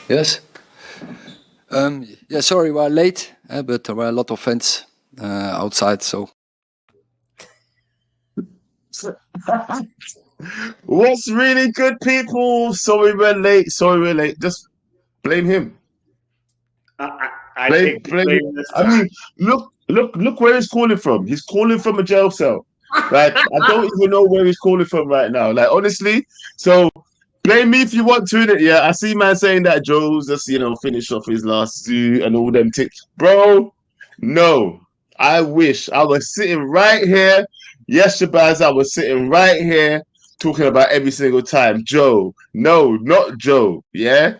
Yes. Yeah, sorry, we are late, but there were a lot of fans outside, so. What's really good, people? Sorry we're late. Sorry we're late. Just blame him. I Blame take the blame him. blame this I time. mean, look where he's calling from. He's calling from a jail cell. Like I don't even know where he's calling from right now. Like honestly, so blame me if you want to, innit? Yeah, I see man saying that Joe's just finished off his last zoo and all them ticks, bro. No, I wish I was sitting right here. Yes, Shabazz, I was sitting right here talking about every single time. Joe, no, not Joe. Yeah,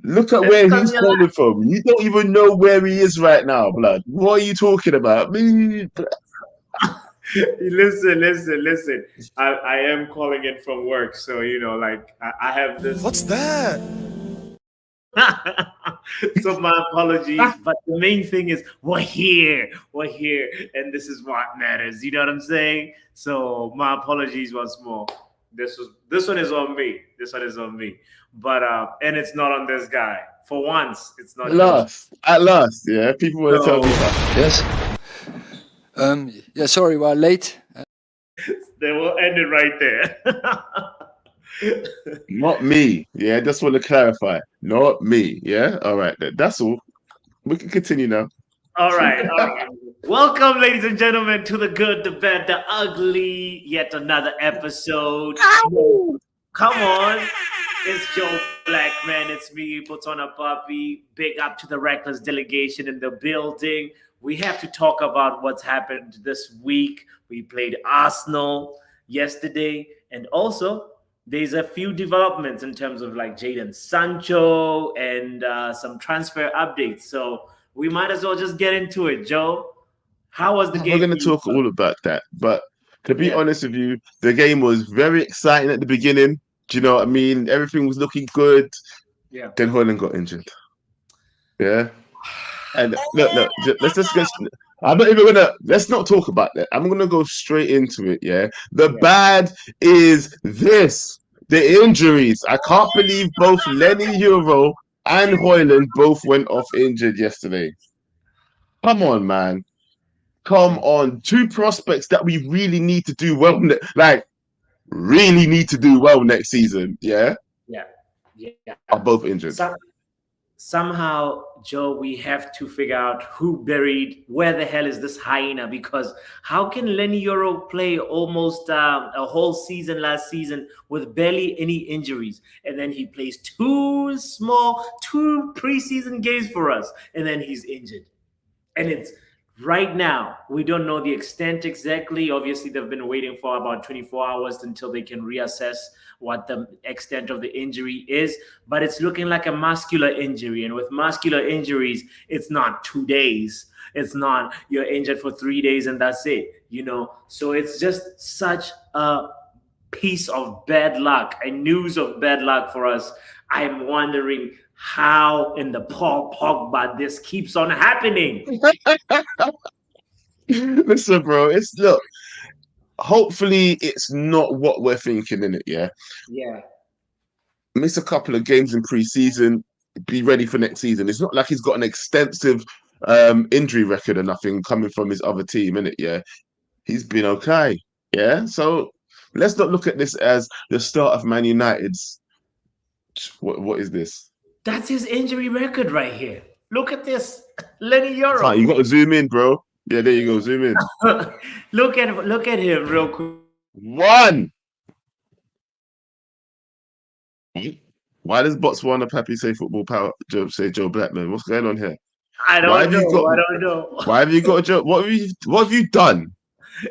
look at It's where because he's calling from. You don't even know where he is right now, blood. What are you talking about? Me, listen. I am calling in from work, so I have this. What's that? So my apologies, but the main thing is we're here, and this is what matters. You know what I'm saying? So my apologies once more. This one is on me. This one is on me. But and it's not on this guy. For once, it's not Joe. at last, yeah. People want to tell So me that. Yes. Yeah, sorry, we are late. they will end it right there. Not me. Yeah, just want to clarify. Not me. Yeah. All right. That's all. We can continue now. All right. Welcome, ladies and gentlemen, to the good, the bad, the ugly. Yet another episode. Come on. It's Joe Blackman. It's me, Botona Puppy. Big up to the Reckless delegation in the building. We have to talk about what's happened this week. We played Arsenal yesterday, and also there's a few developments in terms of like Jadon Sancho and some transfer updates. So we might as well just get into it, Joe. How was the game? We're going to talk all about that. But to be honest with you, the game was very exciting at the beginning. Do you know what I mean? Everything was looking good. Yeah. Then Hoyland got injured. Yeah. And look, let's just get. I'm not even gonna. Let's not talk about that. I'm gonna go straight into it. Yeah. The bad is this: the injuries. I can't believe both Lenny Euro and Hoyland both went off injured yesterday. Come on, man. Come on. Two prospects that we really need to do well. Really need to do well next season. Yeah. Yeah. Are both injured. Somehow, Joe, we have to figure out where the hell is this hyena? Because how can Lenny Euro play almost a whole season last season with barely any injuries? And then he plays two preseason games for us, and then he's injured. And it's right now, we don't know the extent exactly. Obviously, they've been waiting for about 24 hours until they can reassess what the extent of the injury is. But it's looking like a muscular injury. And with muscular injuries, it's not 2 days. It's not you're injured for 3 days and that's it, So it's just such a piece of bad luck, a news of bad luck for us. I'm wondering how in the Paul Pogba this keeps on happening. Listen, bro, hopefully it's not what we're thinking in it, yeah? Yeah. Miss a couple of games in pre-season, be ready for next season. It's not like he's got an extensive injury record or nothing coming from his other team, innit? Yeah. He's been okay. Yeah. So let's not look at this as the start of Man United's. What is this? That's his injury record right here. Look at this. Lenny Euro. You got to zoom in, bro. Yeah, there you go. Zoom in. Look at him real quick. One. Why does Botswana Pappy say football power? Say Joe Blackman? What's going on here? I don't know. Why have you got a Joe? What have you done?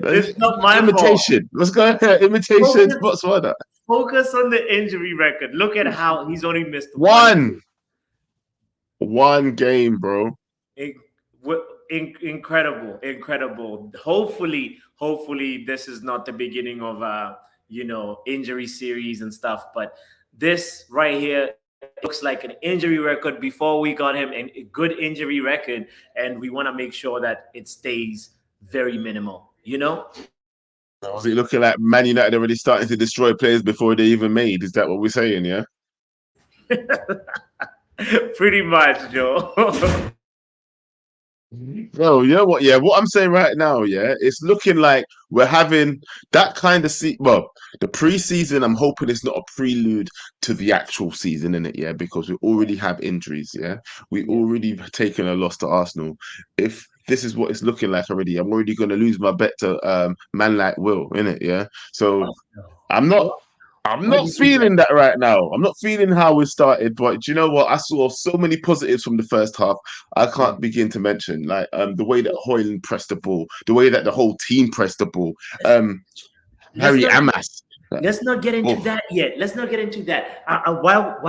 It's not my imitation. fault. What's going on? Imitation Botswana. Focus on the injury record. Look at how he's only missed one game, bro. Incredible. Hopefully this is not the beginning of injury series and stuff, but this right here looks like an injury record before we got him, and a good injury record, and we want to make sure that it stays very minimal, Was it looking like Man United already starting to destroy players before they even made? Is that what we're saying, yeah? Pretty much, Joe. Bro, you know what? Yeah, what I'm saying right now, yeah, it's looking like we're having that kind of well, the preseason. I'm hoping it's not a prelude to the actual season, in it, yeah, because we already have injuries, yeah, we already taken a loss to Arsenal. If this is what it's looking like already, I'm already going to lose my bet to man like Will, in it, yeah. So I'm not. I'm Why not did you do feeling that right now. I'm not feeling how we started, but do you know what? I saw so many positives from the first half. I can't begin to mention like the way that Hoyland pressed the ball, the way that the whole team pressed the ball. Let's Harry not Amas. let's not get into Oh, that yet. Let's not get into that. While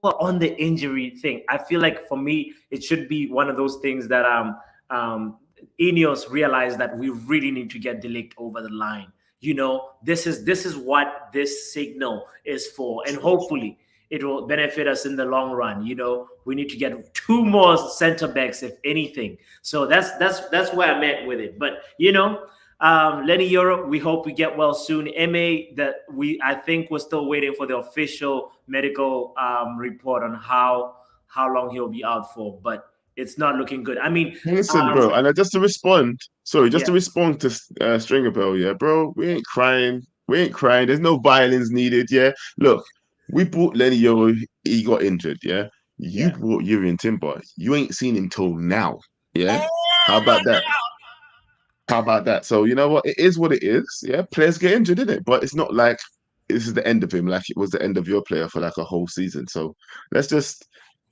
we're on the injury thing, I feel like for me it should be one of those things that Ineos realized that we really need to get Delict over the line. This is what this signal is for, and hopefully it will benefit us in the long run. We need to get two more center backs, if anything. So that's where I'm at with it. But Lenny Europe, we hope we get well soon. I think we're still waiting for the official medical report on how long he'll be out for, but it's not looking good. I mean, listen, bro, and just to respond, yeah, to respond to Stringer Bell, yeah, bro, we ain't crying. We ain't crying. There's no violence needed, yeah. Look, we bought Lenny Yoro, he got injured, yeah. You yeah. brought Urian Timber. You ain't seen him till now, yeah. How about that? How about that? So you know what? It is what it is. Yeah, players get injured, in it? But it's not like this is the end of him, like it was the end of your player for like a whole season. So let's just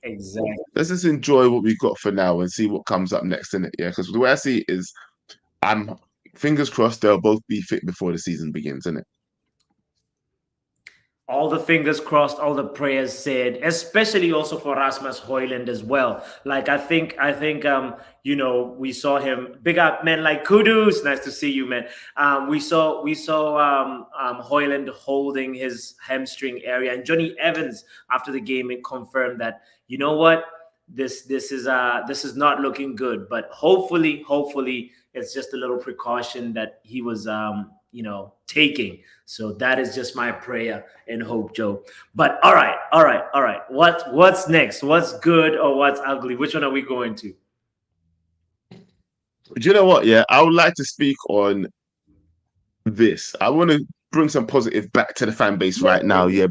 Exactly. enjoy what we've got for now and see what comes up next in it. Yeah, because the way I see it is, I'm fingers crossed they'll both be fit before the season begins, isn't it? All the fingers crossed, all the prayers said, especially also for Rasmus Hoyland as well. Like we saw him big up, man. Like Kudus, nice to see you, man. We saw Hoyland holding his hamstring area, and Johnny Evans after the game it confirmed that what this is not looking good, but hopefully it's just a little precaution that he was taking. So that is just my prayer and hope, Joe. But all right. What's next? What's good or what's ugly? Which one are we going to? Do you know what? Yeah, I would like to speak on this. I want to bring some positive back to the fan base right now. Yeah,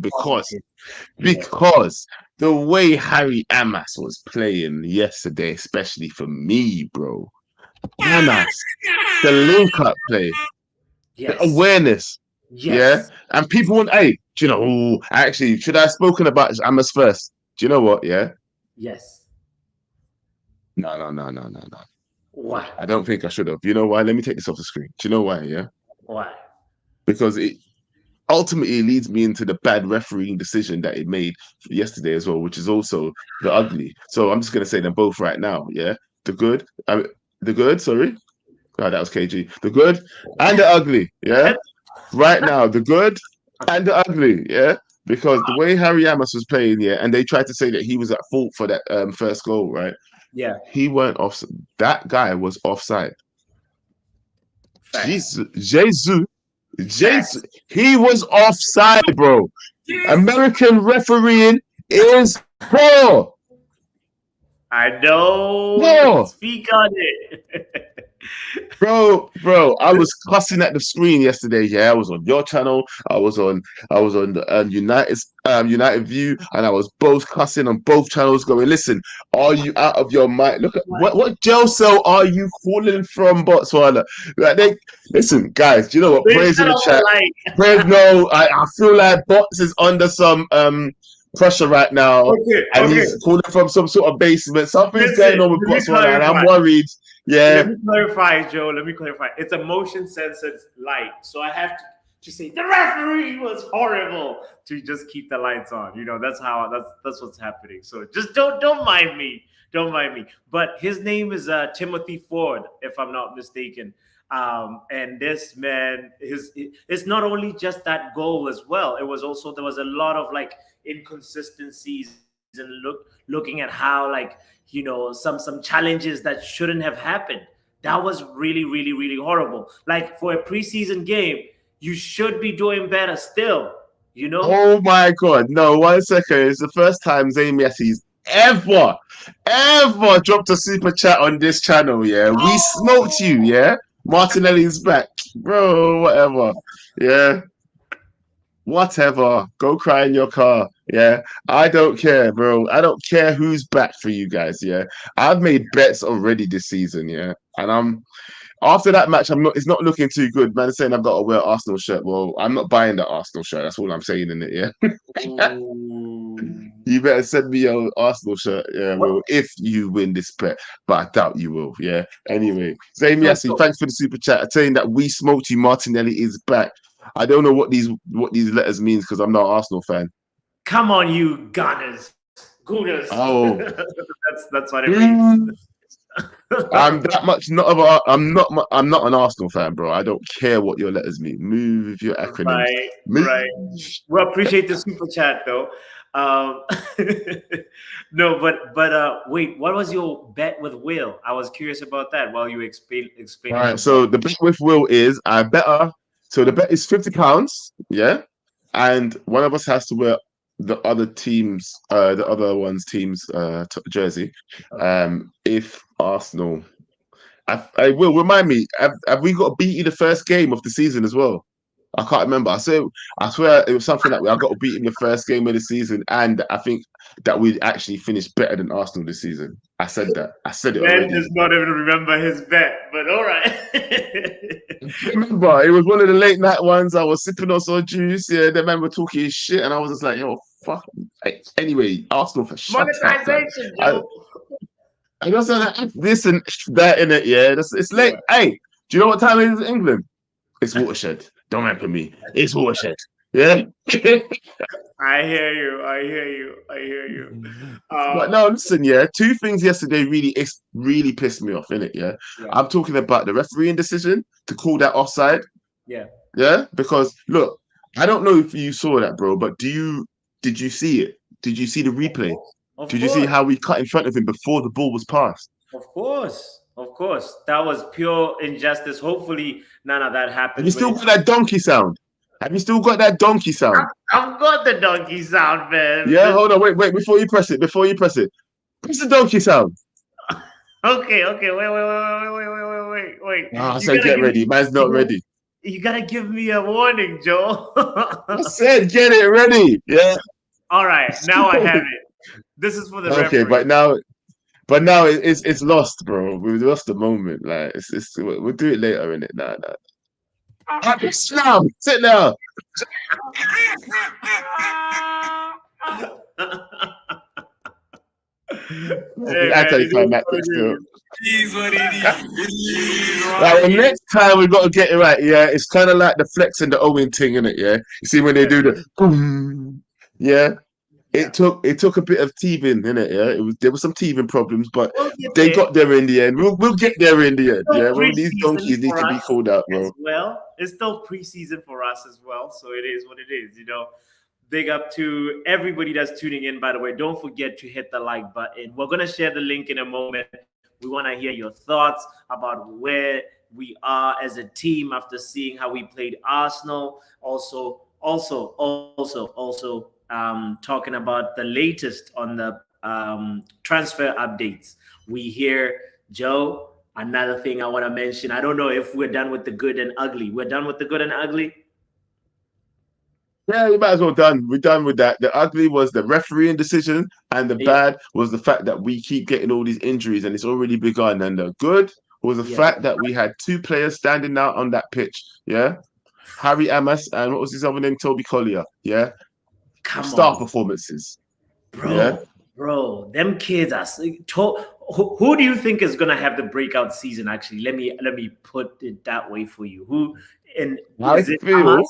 because the way Harry Amas was playing yesterday, especially for me, bro. Amas, the link-up play, the awareness. Yes. Yeah. And people want, hey, do you know, actually, should I have spoken about Amas first? Do you know what? Yeah. Yes. No. Why? I don't think I should have. You know why? Let me take this off the screen. Do you know why? Yeah. Why? Because it ultimately leads me into the bad refereeing decision that it made yesterday as well, which is also the ugly. So I'm just going to say them both right now. Yeah. The good, sorry. Oh, that was KG. The good and the ugly. Yeah. Right now, the good and the ugly, yeah, because the way Harry Amos was playing, yeah, and they tried to say that he was at fault for that first goal, right? Yeah, he weren't off. That guy was offside. Facts. Jesus, he was offside, bro. American refereeing is poor. I know. Poor. Speak on it. Bro, I was cussing at the screen yesterday. Yeah, I was on your channel. I was on the United View, and I was both cussing on both channels, going, "Listen, are you out of your mind? Look at what jail cell are you calling from Botswana?" Like, listen, guys. Do you know what? Praise in the chat. Praise. No, I feel like Bots is under some pressure right now, and he's calling from some sort of basement. Something's going on with Botswana, and I'm worried. Yeah. Let me clarify, Joe. It's a motion censored light. So I have to say the referee was horrible to just keep the lights on. That's what's happening. So just don't mind me. Don't mind me. But his name is Timothy Ford, if I'm not mistaken. And this man, it's not only just that goal as well. It was also, there was a lot of like inconsistencies and looking at how some challenges that shouldn't have happened. That was really, really, really horrible. Like for a preseason game, you should be doing better still. Oh my God! No, 1 second. It's the first time Zayn Messi's ever dropped a super chat on this channel, yeah, we smoked you, yeah. Martinelli's back, bro. Whatever, yeah. Whatever. Go cry in your car. Yeah. I don't care, bro. I don't care who's back for you guys. Yeah. I've made bets already this season. Yeah. And I'm after that match, it's not looking too good. Man saying I've got to wear Arsenal shirt. Well, I'm not buying the Arsenal shirt. That's all I'm saying in it, yeah. You better send me your Arsenal shirt, yeah, well, if you win this bet, but I doubt you will, yeah. Anyway, Zane Yassi, thanks for the super chat. Saying that we smoked you, Martinelli is back. I don't know what these letters means because I'm not an Arsenal fan. Come on, you Gunners. Gooners. Oh. that's what it means. I'm that much not of a, I'm not an Arsenal fan, bro. I don't care what your letters mean. Move your acronyms. Right. We appreciate the super chat though. No, but wait, what was your bet with Will? I was curious about that while you explain. All right, so the bet with Will is so the bet is £50, yeah, and one of us has to wear the other team's jersey. If Arsenal, I will remind me, have we got beaten the first game of the season as well? I can't remember. I swear it was something like I got to beat in the first game of the season, and I think that we actually finished better than Arsenal this season. I said that. I said it already. Ben does not even remember his bet, but all right. Remember, it was one of the late night ones. I was sipping on some juice. Yeah, the man were talking shit, and I was just like, "Yo, fuck." Anyway, Arsenal for monetization, Joe. I just said this and that in it. Yeah, it's late. Yeah. Hey, do you know what time it is in England? It's watershed. Don't remember me. It's watershed. Yeah. I hear you. But no, listen, yeah. Two things yesterday really pissed me off, innit? Yeah. I'm talking about the refereeing decision to call that offside. Yeah. Yeah. Because look, I don't know if you saw that, bro, but did you see it? Did you see the replay? Did you see how we cut in front of him before the ball was passed? Of course. That was pure injustice. Hopefully none of that happened. Have you still got that donkey sound? I've got the donkey sound, man. Yeah, hold on, wait, before you press it. Press the donkey sound. Okay, wait. I said get ready. Man's not ready. You gotta give me a warning, Joe. I said get it ready. Yeah. All right, now I have it. This is for the referee. Okay, but now it's lost, bro. We lost the moment. Like we'll do it later, innit? Nah. Slam! Sit down. Next time we got to get it right. Yeah, it's kind of like the flex and the Owen thing, innit? Yeah, you see when they do the boom. Yeah. It took a bit of teething, innit? Yeah, there was some teething problems, but they got there in the end. We'll get there in the end. Yeah, well, these donkeys need to be called out, bro. Well, it's still preseason for us as well, so it is what it is. You know, big up to everybody that's tuning in. By the way, don't forget to hit the like button. We're gonna share the link in a moment. We want to hear your thoughts about where we are as a team after seeing how we played Arsenal. Also. Talking about the latest on the transfer updates. We hear, Joe, another thing I want to mention. I don't know if we're done with the good and ugly. We're done with the good and ugly? Yeah, you might as well done. We're done with that. The ugly was the refereeing decision, and the bad was the fact that we keep getting all these injuries, and it's already begun. And the good was the fact that we had two players standing out on that pitch. Yeah, Harry Amos and what was his other name? Toby Collier. Yeah. Star performances, bro. Them kids are. Who do you think is gonna have the breakout season? Actually, let me put it that way for you. Who? And I feel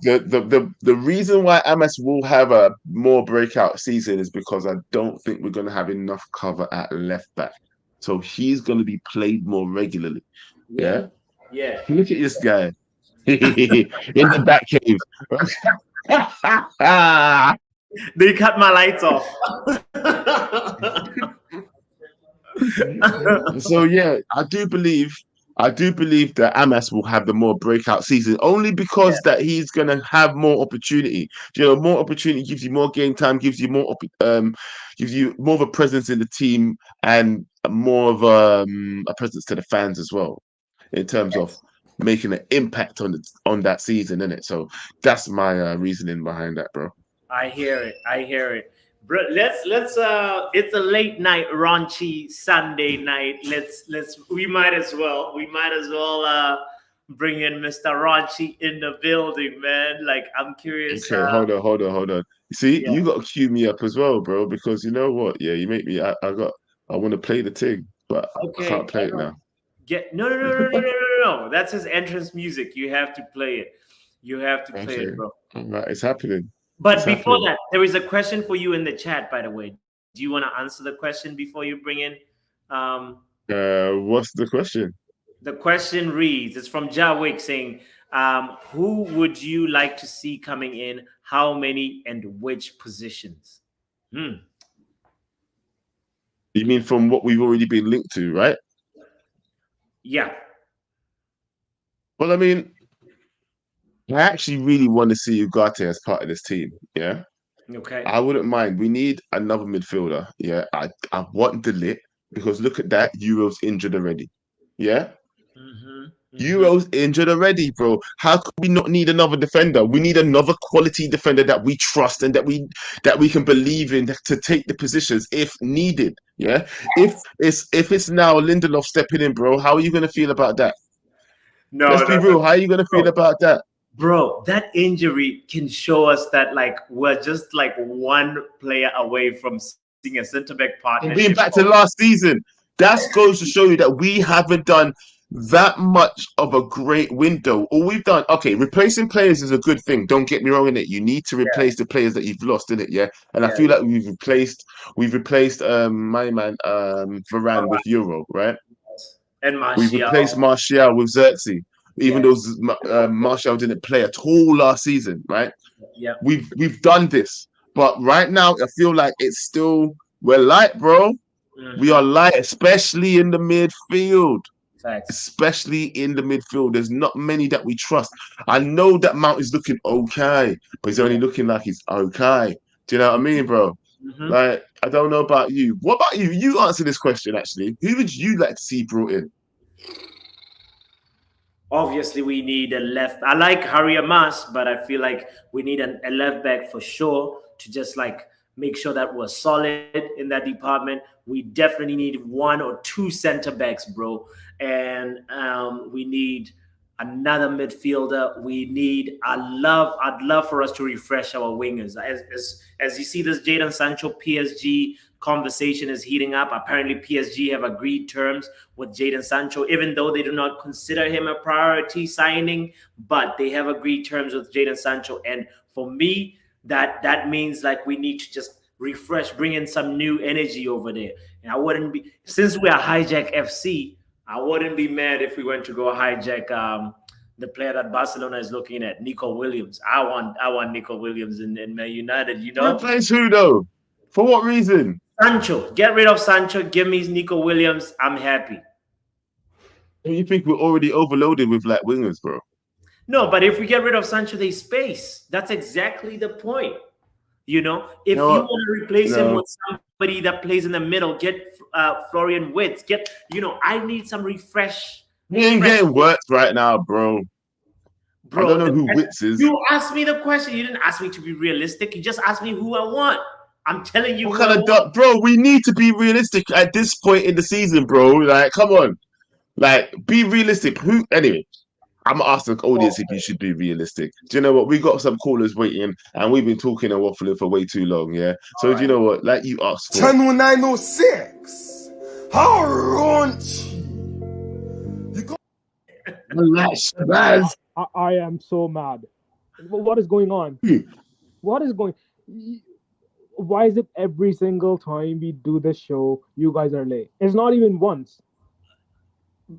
the reason why Amos will have a more breakout season is because I don't think we're gonna have enough cover at left back, so he's gonna be played more regularly. Yeah. Look at this guy in the back cave. They cut my lights off. So yeah, I do believe I do believe that Amas will have the more breakout season only because that he's gonna have more opportunity. More opportunity gives you more game time, gives you gives you more of a presence in the team and more of a presence to the fans as well, in terms of making an impact on that season, innit? So that's my reasoning behind that, bro. I hear it. I hear it. Bro, let's it's a late night raunchy Sunday night. We might as well bring in Mr. Raunchy in the building, man. Like I'm curious. Okay, hold on. You see, Yeah. you got to cue me up as well, bro, because you know what? Yeah, you make me. I want to play the thing, but I Okay. can't play I it know. now. No. That's his entrance music. You have to play it. You have to play Okay, it, bro. all right, it's happening. It's But before happening. that, there is a question for you in the chat, by the way. Do you want to answer the question before you bring in? Um, What's the question? the question reads, it's from Jawick saying, who would you like to see coming in? How many and which positions? You mean from what we've already been linked to, right? Yeah. Well, I mean, I actually really want to see Ugarte as part of this team. Yeah, Okay. I wouldn't mind. We need another midfielder. Yeah, I want the lit because look at that. Euro's injured already. Yeah. Euros injured already, bro. How could we not need another defender? We need another quality defender that we trust and that we can believe in to take the positions if needed. Yeah. If it's now Lindelof stepping in, bro, how are you gonna feel about that? Let's be No. real. How are you gonna feel about that? Bro, that injury can show us that like we're just like one player away from seeing a center back And partnership. being back to last season, that goes to show you that we haven't done that much of a great window. All we've done, okay, replacing players is a good thing. Don't get me wrong in it. You need to replace the players that you've lost in it, yeah. And I feel like we've replaced my man Varane with Euro, right? And We've Martial. replaced Martial with Xerxes, even though Martial didn't play at all last season, right? Yeah. We've done this, but right now I feel like it's still we're light, bro. We are light, especially in the midfield. Facts. Especially in the midfield. There's not many that we trust. I know that Mount is looking okay, but he's only looking like he's okay. Do you know what I mean, bro? Like, I don't know about you. What about you? You answer this question, actually. Who would you like to see brought in? Obviously, we need a left. I like Harry Amas, but I feel like we need a left back for sure to just like make sure that we're solid in that department. We definitely need one or two center backs, bro, and we need another midfielder. We need. I'd love for us to refresh our wingers. As you see, this Jadon Sancho PSG conversation is heating up. Apparently, PSG have agreed terms with Jadon Sancho, even though they do not consider him a priority signing, but they have agreed terms with Jadon Sancho. And for me, that means like we need to just refresh, bring in some new energy over there. And I wouldn't be, since we are Hijack FC, I wouldn't be mad if we went to go hijack the player that Barcelona is looking at, Nico Williams. I want Nico Williams in Man United, you know? Replace who, though? For what reason? Sancho. Get rid of Sancho. Give me Nico Williams. I'm happy. You think we're already overloaded with like wingers, bro? No, but if we get rid of Sancho, there's space. That's exactly the point. You know, if you want to replace him with somebody that plays in the middle, get Florian Wirtz. I need some refresh. He ain't getting worked right now, bro. Bro, I don't know who Wirtz is. You asked me the question. You didn't ask me to be realistic. You just asked me who I want. I'm telling you, what kind of bro? We need to be realistic at this point in the season, bro. Like, come on, like, be realistic. Who? Anyway, I'm gonna ask the audience if you should be realistic. Do you know what? We got some callers waiting, and we've been talking and waffling for way too long. Yeah. So do you know what? Like you asked for. Channel 906. How raunchy. I am so mad. What is going on? What is going? Why is it every single time we do this show, you guys are late? It's not even once.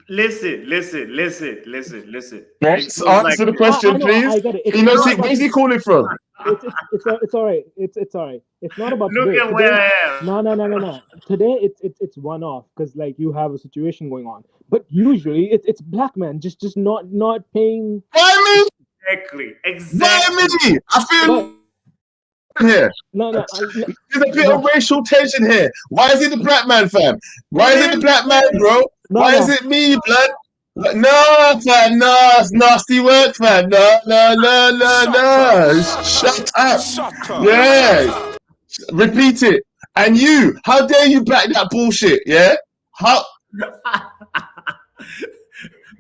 Listen. Yes, answer the question, please. I get it. Where's he calling from? It's all right. It's all right. It's not about Look today. at where I am. No. Today it's one off because like you have a situation going on. But usually it's black man just not paying. Why Exactly. me? Why me? I feel here. No. There's a bit of racial tension here. Why is it the black man, fam? Why is it the black man, bro? Why is it me, blood? No, fam, no, it's nasty work, fam. No. Shut up. Yeah. Repeat it. And you, how dare you back that bullshit, yeah? How?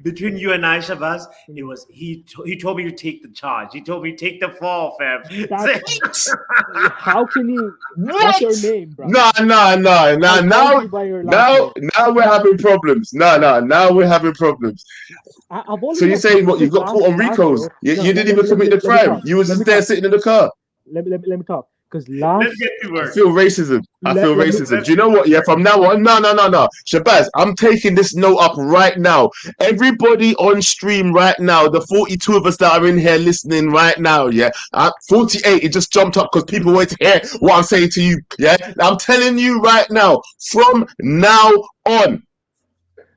Between you and I, Shabazz, it was he told me to take the charge. He told me take the fall, fam. How can you? What? What's your name, bro? No. Now we're having problems. Now we're having problems. So you're saying what? You got caught on Ricos? You didn't even commit the crime. You was just there sitting in the car. Let me talk. Because last, I feel racism. Do you know what? Yeah, from now on, no. Shabazz, I'm taking this note up right now. Everybody on stream right now, the 42 of us that are in here listening right now, yeah. 48, it just jumped up because people want to hear what I'm saying to you, yeah. I'm telling you right now, from now on,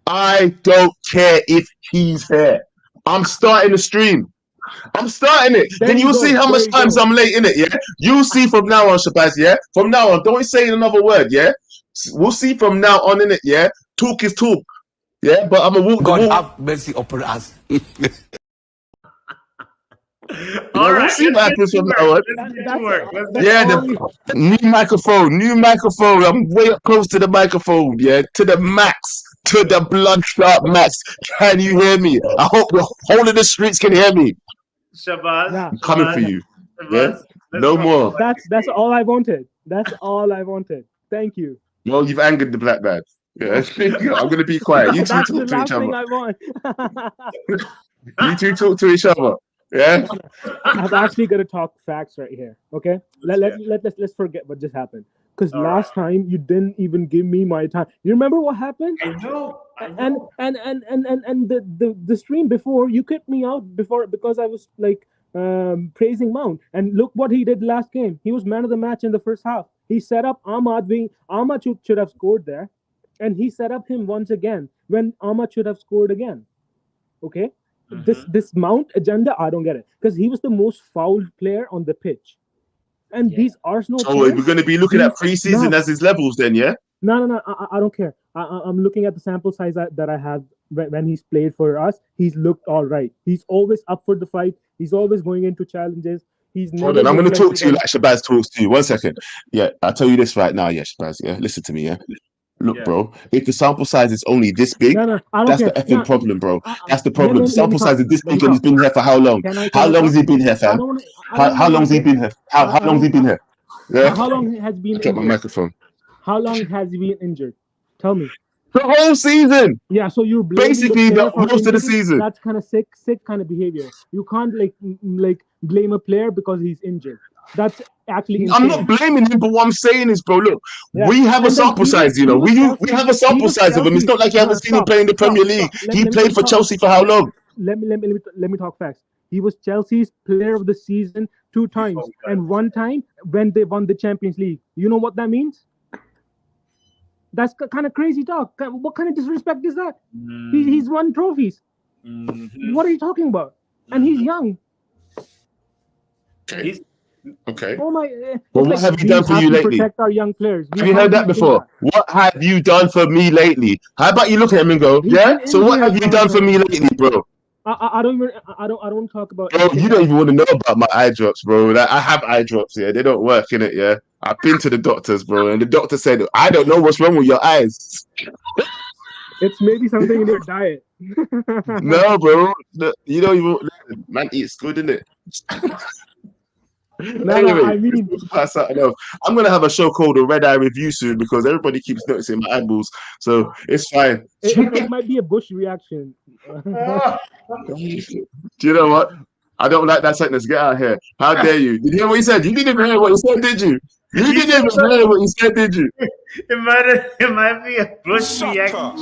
I don't care if he's here. I'm starting the stream. I'm starting it. Then you'll see how much times I'm late in it, yeah? You'll see from now on, Shabazz, yeah? From now on, don't say another word, yeah? We'll see from now on in it, yeah? Talk is talk, yeah? But I'm a walk. God have mercy upon us. We'll see what happens from now on. Yeah, the new microphone. I'm way up close to the microphone, yeah? To the max. To the bloodshot max. Can you hear me? I hope the whole of the streets can hear me. Shabazz, I'm coming for you. Yeah? No more. That's all I wanted. Thank you. Well, you've angered the black man. Yeah. I'm going to be quiet. You two That's talk the to last each thing other. I want. You two talk to each other. Yeah. I'm actually going to talk facts right here. Okay. Let's forget what just happened. Because last time you didn't even give me my time. You remember what happened? I know. And the stream before you kicked me out because I was like praising Mount. And look what he did last game. He was man of the match in the first half. He set up Ahmad should have scored there, and he set up him once again when Ahmad should have scored again. Okay, this Mount agenda, I don't get it, because he was the most fouled player on the pitch. And these Arsenal. So we're going to be looking at preseason as his levels, then, yeah? No. I don't care. I'm looking at the sample size that I have when he's played for us. He's looked all right. He's always up for the fight. He's always going into challenges. Hold on, I'm going to talk to you like Shabazz talks to you. 1 second. Yeah, I'll tell you this right now, yeah, Shabazz. Yeah, listen to me, yeah. Look, bro, if the sample size is only this big, that's the effing problem, bro. That's the problem. The sample size is this big and he's been here for how long? How long has he been here, fam? How long has he been here? How long has he been here? Yeah. How long has he been injured? My microphone. How long has he been injured? Tell me. The whole season. Yeah, so you're basically most of the season. That's kind of sick kind of behavior. You can't like blame a player because he's injured. That's actually insane. I'm not blaming him, but what I'm saying is, bro, look, we have a sample size, you know. We have a sample size of him. It's not like you haven't seen him play in the Premier League. He played for Chelsea for how long? Let me talk facts. He was Chelsea's player of the season 2 times, and 1 time when they won the Champions League. You know what that means? That's kind of crazy talk. What kind of disrespect is that? He's won trophies. What are you talking about? And he's young. Okay. Oh my! Well, what have you done for you lately? Protect our young players. Have you heard that before? What have you done for me lately? How about you look at him and go, yeah? So what have you done for me lately, bro? I don't talk about. Bro, you don't even want to know about my eye drops, bro. Like, I have eye drops, yeah. They don't work in it, yeah. I've been to the doctors, bro, and the doctor said, I don't know what's wrong with your eyes. It's maybe something in your diet. No, bro. You don't even. Man eats good, isn't it? Anyway, I mean, I'm gonna have a show called a Red Eye Review soon because everybody keeps noticing my eyeballs, so it's fine. It might be a Bush reaction. Do you know what? I don't like that sentence. Get out of here! How dare you? Did you hear what he said? You didn't even hear what he said, did you? You didn't even hear what he said, did you? It might be a Bush reaction.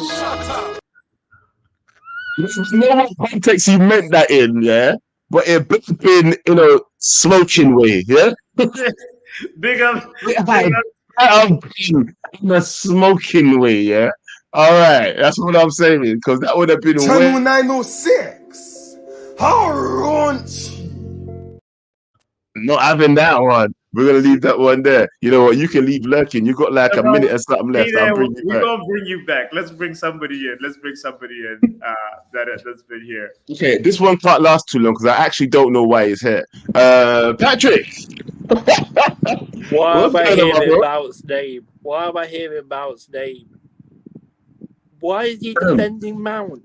There's no context you meant that in, yeah? But it been in a smoking way, yeah? Big up. It Big had up. been in a smoking way, yeah? All right, that's what I'm saying, because that would have been way. 906. How raunchy. Not having that one. We're gonna leave that one there. You know what? You can leave lurking. You got like a minute or something left. I'll bring you We're back. gonna bring you back. Let's bring somebody in. That's been here. Okay, this one can't last too long because I actually don't know why he's here. Patrick. Why am I going on, my hearing bro? about his name? Why am I hearing about his name? Why is he defending Mount?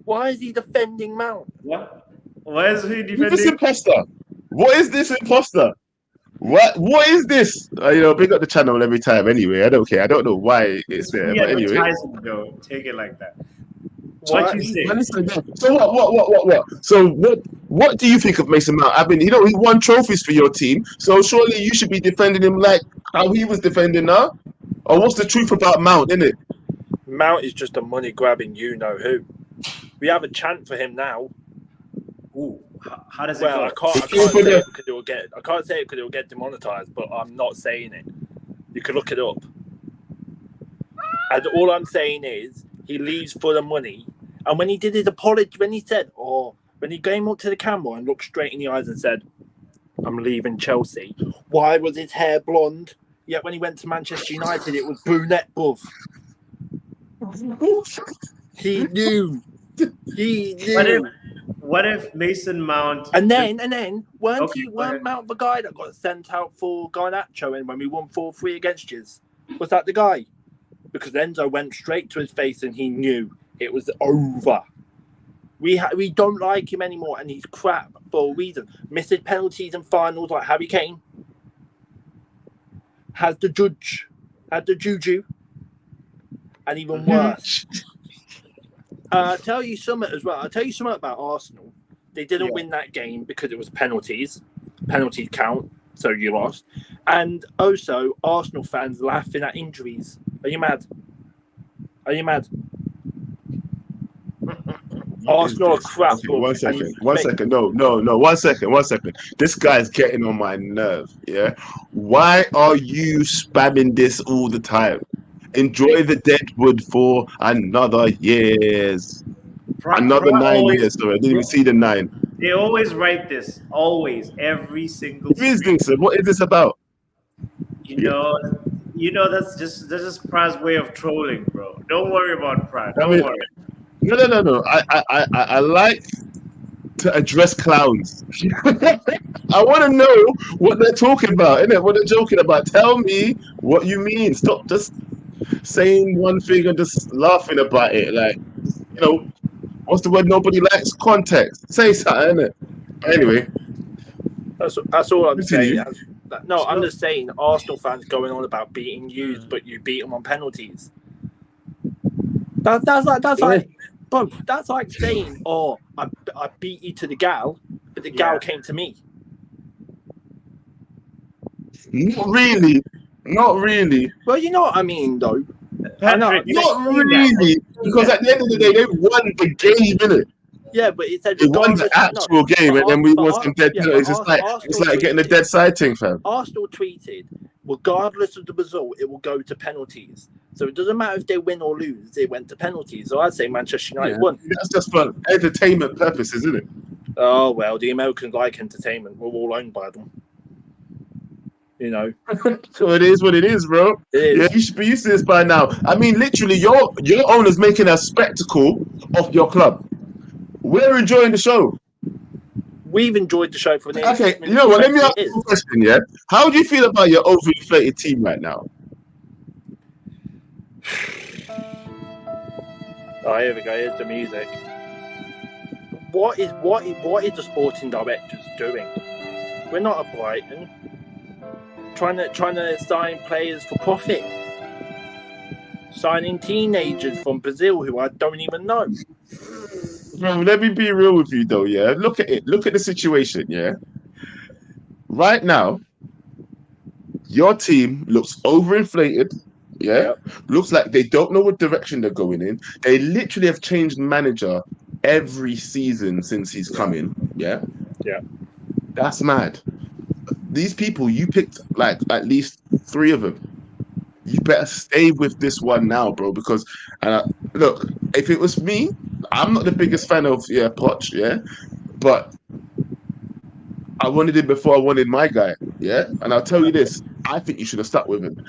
Why is he defending Mount? What? Why is he Who's this defending? imposter? What is this imposter? What is this? You know, bring up the channel every time. Anyway, I don't care. I don't know why it's there, Free but anyway. advertising, though. Take it like that. What you say? So what? So what do you think of Mason Mount? I mean, you know, he won trophies for your team, so surely you should be defending him like how he was defending now. Or what's the truth about Mount, innit? Mount is just a money grabbing you know who. We have a chant for him now. Ooh, how does it Well, go? I can't say it because it will get demonetized, but I'm not saying it. You can look it up. And all I'm saying is he leaves for the money. And when he did his apology, when he said, when he came up to the camera and looked straight in the eyes and said, "I'm leaving Chelsea," why was his hair blonde? Yet when he went to Manchester United, it was brunette, bruv. He knew. He knew. What if Mason Mount And then weren't ahead. Mount the guy that got sent out for Garnacho and when we won 4-3 against yous? Was that the guy? Because Enzo went straight to his face and he knew it was over. We don't like him anymore and he's crap for a reason. Missing penalties and finals like Harry Kane. Had the juju. And even worse. I'll tell you something as well. I'll tell you something about Arsenal. They didn't win that game because it was penalties. Penalties count, so you lost. And also, Arsenal fans laughing at injuries. Are you mad? Are you mad? Arsenal are crap. Okay, one second. No. 1 second. 1 second. This guy's getting on my nerve. Yeah. Why are you spamming this all the time? Enjoy the deadwood for another years. Another 9 years. Sorry, I didn't even see the 9. They always write this. Always. Every single What is this? What is this about? You know that's just Prad's way of trolling, bro. Don't worry about Prad. Don't worry. No. I like to address clowns. I want to know what they're talking about, innit? What they're joking about. Tell me what you mean. Stop just saying one thing and just laughing about it. Like, you know, what's the word nobody likes? Context. Say something, innit? Anyway. That's all I'm saying. No, I'm just saying Arsenal fans going on about beating you, but you beat them on penalties. That's like, bro, that's like saying, I beat you to the gal, but the gal came to me. Not really. Well, you know what I mean, though. Patrick, Not really, because at the end of the day, they won the game, innit? Yeah, but it said they won the actual game, and then we won some dead penalties. It's like getting a dead side thing, fam. Arsenal tweeted, regardless of the result, it will go to penalties. So it doesn't matter if they win or lose; they went to penalties. So I'd say Manchester United won. That's just for entertainment purposes, isn't it? Oh well, the Americans like entertainment. We're all owned by them. You know. So it is what it is, bro. It is. Yeah, you should be used to this by now. I mean, literally, your owner's making a spectacle of your club. We're enjoying the show. We've enjoyed the show for the Okay, you know what? Let me ask you a question, yeah? How do you feel about your overinflated team right now? Oh, here we go. Here's the music. What is the sporting directors doing? We're not a Brighton. Trying to sign players for profit. Signing teenagers from Brazil who I don't even know. Bro, let me be real with you though, yeah? Look at it. Look at the situation, yeah? Right now, your team looks overinflated Yeah? Looks like they don't know what direction they're going in. They literally have changed manager every season since he's come in. Yeah? Yeah. That's mad. These people, you picked like at least 3 of them. You better stay with this one now, bro. Because look, if it was me, I'm not the biggest fan of Poch, yeah, but I wanted him before I wanted my guy, yeah. And I'll tell you this: I think you should have stuck with him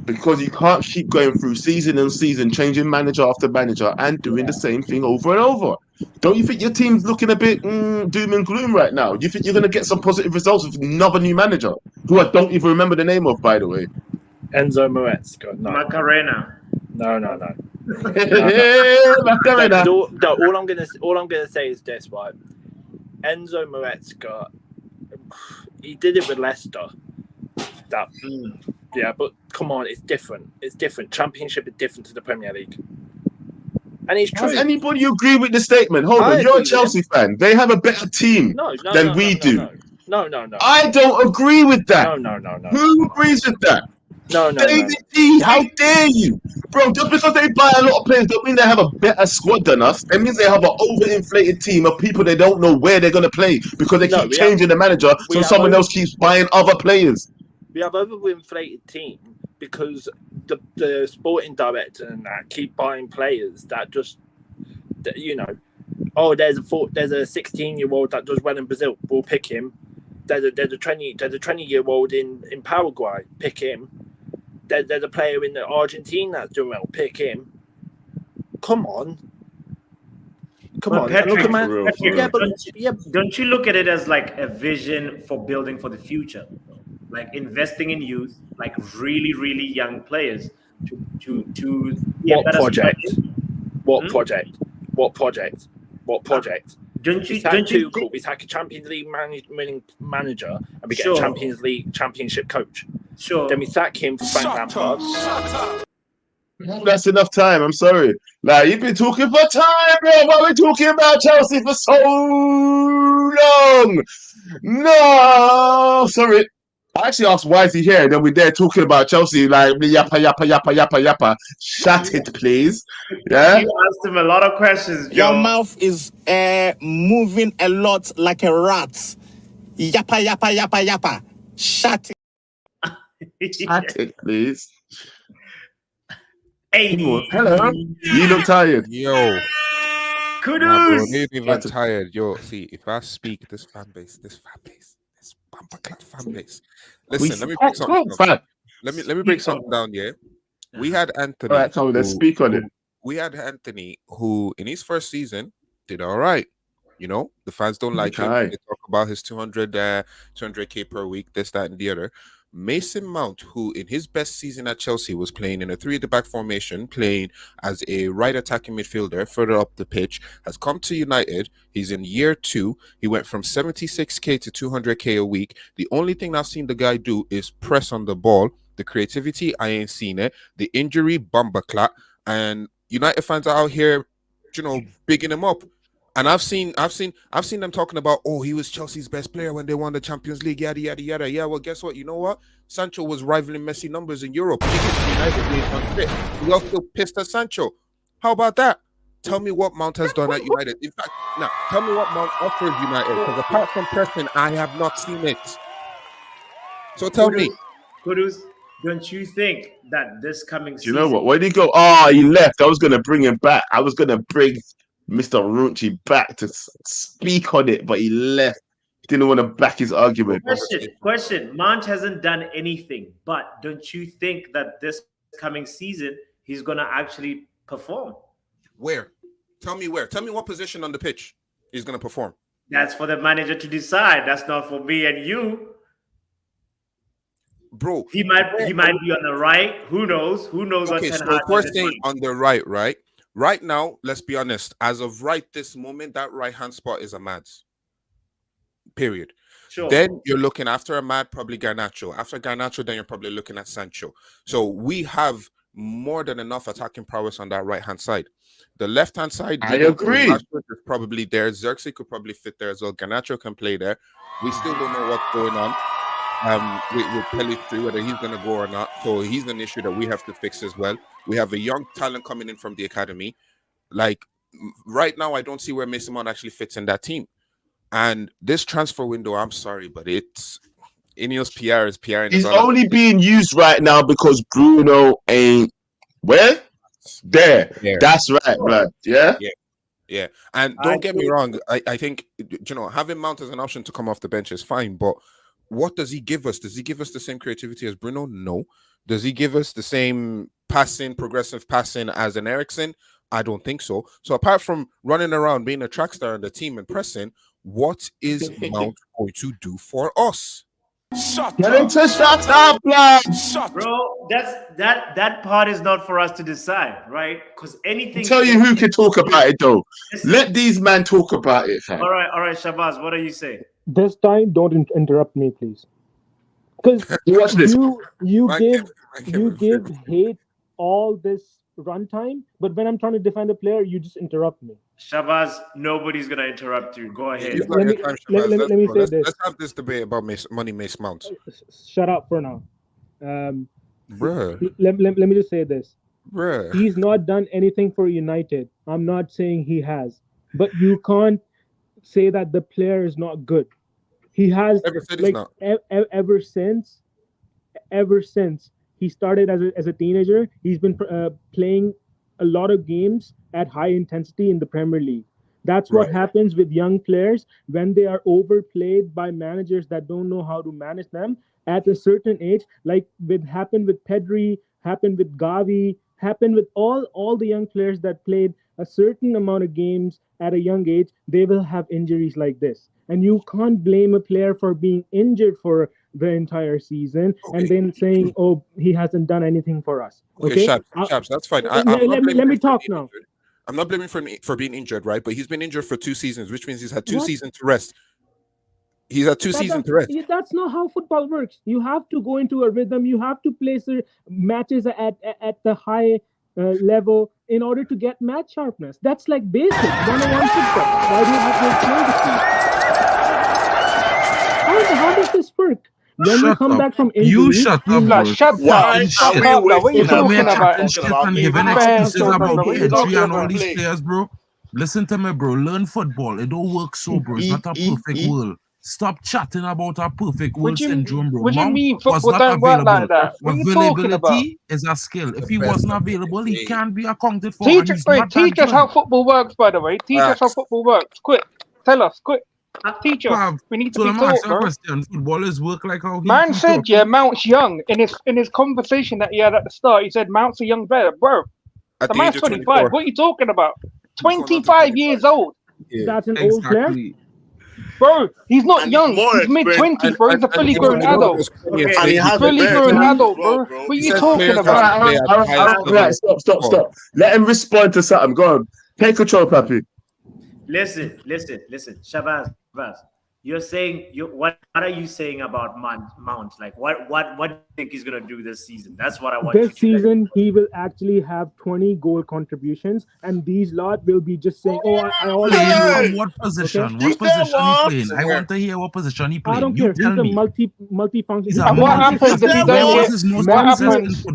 because you can't keep going through season and season, changing manager after manager and doing the same thing over and over. Don't you think your team's looking a bit doom and gloom right now? Do you think you're going to get some positive results with another new manager, who I don't even remember the name of, by the way? Enzo Maresca. No. Macarena. No. Macarena. All I'm gonna say is this, right? Enzo Maresca, he did it with Leicester. Yeah, but come on, it's different. It's different. Championship is different to the Premier League. And it's true. Does anybody agree with the statement? Hold on, you're a Chelsea fan. They have a better team than we do. No. I don't agree with that. No. Who agrees with that? No. David D, how dare you? Bro, just because they buy a lot of players don't mean they have a better squad than us. It means they have an overinflated team of people they don't know where they're going to play because they keep changing the manager so someone else keeps buying other players. We have an overinflated team because the sporting director and that keep buying players that just, you know, there's a 16-year-old that does well in Brazil, we'll pick him. There's a 20-year-old in Paraguay, pick him. There's a player in Argentina that's doing well, pick him. Come on. Patrick, don't you look at it as like a vision for building for the future? Like investing in youth, like really, really young players to What project? Don't you think we take a Champions League winning manager and we get a Champions League championship coach? Sure. Then we sack him for Frank Lampard. That's enough time. I'm sorry. Like, you've been talking for time, bro. Why are we talking about Chelsea for so long? No, sorry. I actually asked why is he here, and then we're there talking about Chelsea, like yappa. Shut it, please. Yeah. You asked him a lot of questions, Joe. Your mouth is moving a lot like a rat. Yappa. Shut it. Shut it, please. Hey. Hello. You look tired. Yo. Kudos. Nah, bro, they even tired. Yo, see, if I speak this bumper clap fan base. Listen, let me break something down. Let me break something down, yeah? We had Anthony. All right, Tommy, let's speak on it. We had Anthony who in his first season did all right. You know, the fans don't like him. They talk about his 200K per week, this, that, and the other. Mason Mount, who in his best season at Chelsea was playing in a 3 at the back formation, playing as a right attacking midfielder further up the pitch, has come to United. He's in year 2. He went from 76K to 200K a week. The only thing I've seen the guy do is press on the ball. The creativity, I ain't seen it. The injury, bumper clap. And United fans are out here, you know, bigging him up. And I've seen them talking about, oh, he was Chelsea's best player when they won the Champions League, yada yada yada. Yeah, well, guess what? You know what? Sancho was rivaling Messi numbers in Europe. We all still pissed at Sancho. How about that? Tell me what Mount has done at United. In fact, now tell me what Mount offered United. Because apart from pressing, I have not seen it. So tell me. Kudus, don't you think that this coming season... You know what? Where did he go? Oh, he left. I was going to bring him back. I was going to bring Mr. Runchi back to speak on it, but he left. He didn't want to back his argument. Question. Mount hasn't done anything, but don't you think that this coming season he's going to actually perform? Where? Tell me where. Tell me what position on the pitch he's going to perform. That's for the manager to decide. That's not for me and you. Bro, he might be on the right. Who knows? Okay, so of course saying on the right? Right now, let's be honest. As of right this moment, that right-hand spot is Ahmad's. Period. Sure. Then you're looking after Ahmad, probably Garnacho. After Garnacho, then you're probably looking at Sancho. So we have more than enough attacking prowess on that right-hand side. The left-hand side, I agree. Is probably there. Xerxes could probably fit there as well. Garnacho can play there. We still don't know what's going on. with Pelistri, whether he's going to go or not. So he's an issue that we have to fix as well. We have a young talent coming in from the academy. Like right now, I don't see where Mason Mount actually fits in that team. And this transfer window, I'm sorry, but it's Ineos PR is PR. He's only being used right now because Bruno ain't where? There. Yeah. That's right, blood. Yeah? Yeah. And don't get me wrong. I think, having Mount as an option to come off the bench is fine. But what does he give us? Does he give us the same creativity as Bruno? No. Does he give us the same progressive passing as an Eriksen? I don't think so. So apart from running around, being a track star in the team and pressing, what is Mount going to do for us? Shut up, blood. Bro, that part is not for us to decide, right? Because anything. I'll tell you who can talk about it though. Let these men talk about it, fam. All right, Shabazz, what do you say? This time, don't interrupt me, please. Because you give hate all this runtime, but when I'm trying to defend a player, you just interrupt me. Shabazz, nobody's gonna interrupt you. Go ahead. Let me say this. Let's have this debate about Money Mace Mount. Shut up for now. Bruh. Let me just say this. Bruh. He's not done anything for United. I'm not saying he has, but you can't say that the player is not good. He has ever since he started as a teenager. He's been playing a lot of games at high intensity in the Premier League. That's what happens with young players when they are overplayed by managers that don't know how to manage them at a certain age. Like happened with Pedri, happened with Gavi, happened with all the young players that played a certain amount of games at a young age. They will have injuries like this. And you can't blame a player for being injured for the entire season and then saying, "Oh, he hasn't done anything for us." Okay, Shaps, that's fine. Let me talk now. I'm not blaming him for being injured, right? But he's been injured for 2 seasons, which means he's had 2 seasons to rest. He's had 2 seasons to rest. That's not how football works. You have to go into a rhythm. You have to play matches at the high level in order to get match sharpness. That's like basic 101 football. Why do you have to explain this to me? How does this work? When you come back from injury, you shut up, bro. Shut up. What are you talking about? And giving excuses about Pedri and all these players, bro. Listen to me, bro. Learn football. It don't work so, bro. It's not a perfect world. Stop chatting about a perfect world syndrome, bro. What do you mean football don't work like that? What are you talking about? Availability is a skill. If he wasn't available, he can't be accounted for. Teach us how football works, by the way. Teach us how football works. Quick. Tell us, quick. Teach us. We need to be taught, bro. Footballers work like how Man said, Mount's young. In his conversation that he had at the start, he said Mount's a young player, bro. The man's 25. What are you talking about? 25 years old. Yeah. That's an old player. Bro, he's not young. He's mid-20s, bro. He's a fully grown adult. And he has fully grown adult, bro. What are you talking about? All right, stop. Let him respond to something. Go on. Take control, Papi. Listen. Shabazz, you're saying what are you saying about Mount? Like what do you think he's gonna do this season? That's what I want. This season he will actually have 20 goal contributions, and these lot will be just saying, "Oh, I already know what position. Okay? What position he playing? I want to hear what position he playing. I don't care. He's a multi-function. And what happens if he doesn't What happens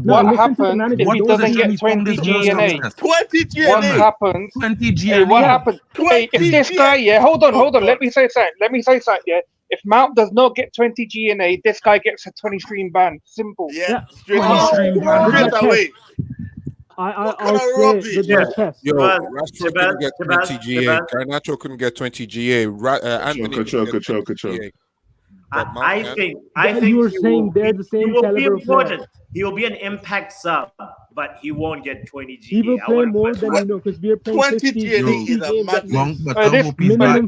if he doesn't get 20 GNA? 20 GNA. What happens? 20 GNA. What happens? Hey, if this guy, hold on. Let me say something. If Mount does not get 20 GNA, this guy gets a 20 stream ban. Simple. Yeah. Straight away. I'll say it with my chest. Yo, Rashford couldn't get 20 GA. Garnacho couldn't get 20 GA. Control. I think you were saying they're the same caliber of player. He will be an impact sub, but he won't get 20 GA. He will play more than because we are playing 20 GA is a madness.